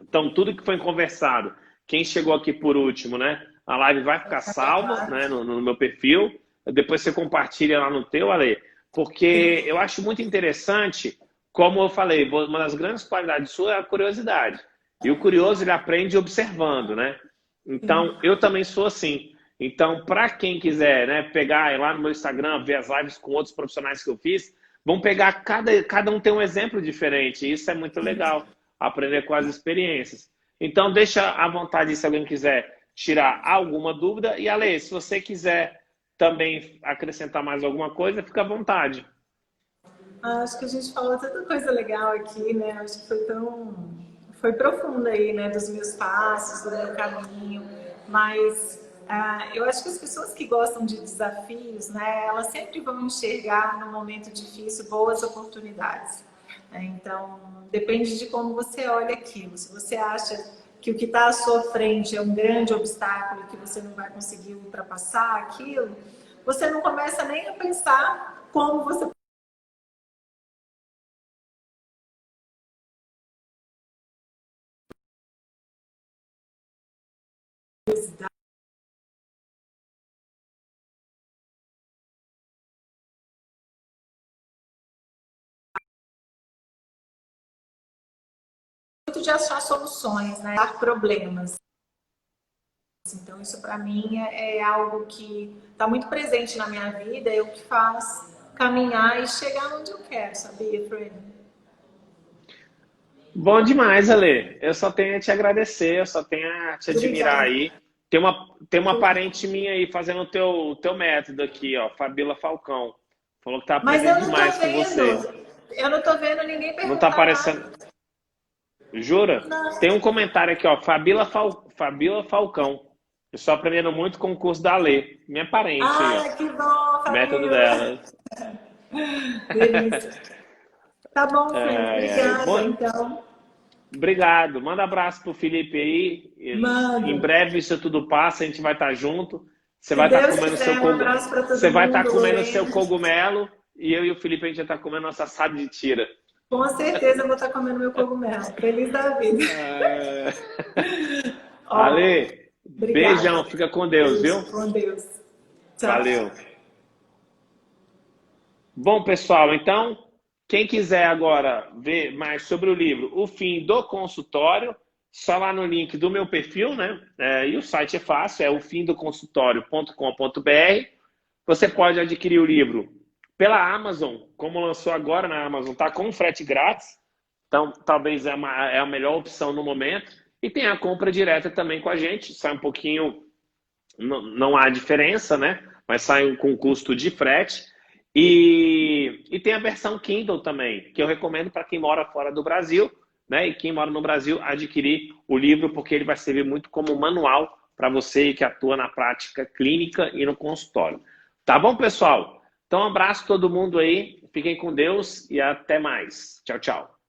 Então, tudo que foi conversado, quem chegou aqui por último, né? A live vai ficar salva, né, no meu perfil. Depois você compartilha lá no teu, Ale, porque eu acho muito interessante. Como eu falei, uma das grandes qualidades sua é a curiosidade. E o curioso, ele aprende observando, né? Então, eu também sou assim. Então, para quem quiser, né, pegar lá no meu Instagram, ver as lives com outros profissionais que eu fiz, vão pegar, cada um tem um exemplo diferente. E isso é muito legal, aprender com as experiências. Então, deixa à vontade se alguém quiser tirar alguma dúvida. E, Ale, se você quiser também acrescentar mais alguma coisa, fica à vontade. Acho que a gente falou tanta coisa legal aqui, né? Acho que foi profunda aí, né? Dos meus passos, do meu caminho. Mas eu acho que as pessoas que gostam de desafios, né? Elas sempre vão enxergar no momento difícil boas oportunidades. Né? Então, depende de como você olha aquilo. Se você acha que o que está à sua frente é um grande obstáculo que você não vai conseguir ultrapassar aquilo, você não começa nem a pensar como você de achar soluções, né? Dar problemas. Então, isso para mim é algo que está muito presente na minha vida, é o que faz caminhar e chegar onde eu quero, sabia, Fred? Bom demais, Ale. Eu só tenho a te agradecer, eu só tenho a te admirar aí. Tem uma parente minha aí fazendo o teu método aqui, ó, Fabíola Falcão. Falou que tá aprendendo demais com você. Eu não tô vendo ninguém perguntar. Não tá aparecendo. Jura? Não. Tem um comentário aqui, ó, Fabíola Falcão. Eu estou aprendendo muito com o curso da Lê. Minha parente aí, ó. Que bom, Fabíola. Método dela. Delícia. Tá bom, Fred. Obrigada, então. Obrigado. Manda abraço pro Felipe aí. Manda. Em breve isso tudo passa, a gente vai estar junto. Você Se vai estar Deus comendo quiser, um abraço para todo Você vai estar mundo, comendo seu Lorena. cogumelo e eu e o Felipe a gente já está comendo nossa assado de tira. Com certeza eu vou estar comendo meu cogumelo. Feliz da vida. É... Ó, Ale, beijão, obrigada. fica com Deus, viu? Beijo, com Deus. Tchau, Valeu. tchau. Bom, pessoal, então, quem quiser agora ver mais sobre o livro O Fim do Consultório, só lá no link do meu perfil, né? E o site é fácil, é ofimdoconsultorio.com.br. Você pode adquirir o livro pela Amazon, como lançou agora na Amazon, tá com frete grátis. Então, talvez é a melhor opção no momento. E tem a compra direta também com a gente, sai um pouquinho, não há diferença, né? Mas sai com custo de frete. E tem a versão Kindle também, que eu recomendo para quem mora fora do Brasil, né? E quem mora no Brasil adquirir o livro, porque ele vai servir muito como manual para você que atua na prática clínica e no consultório. Tá bom, pessoal? Então, um abraço a todo mundo aí, fiquem com Deus e até mais. Tchau, tchau.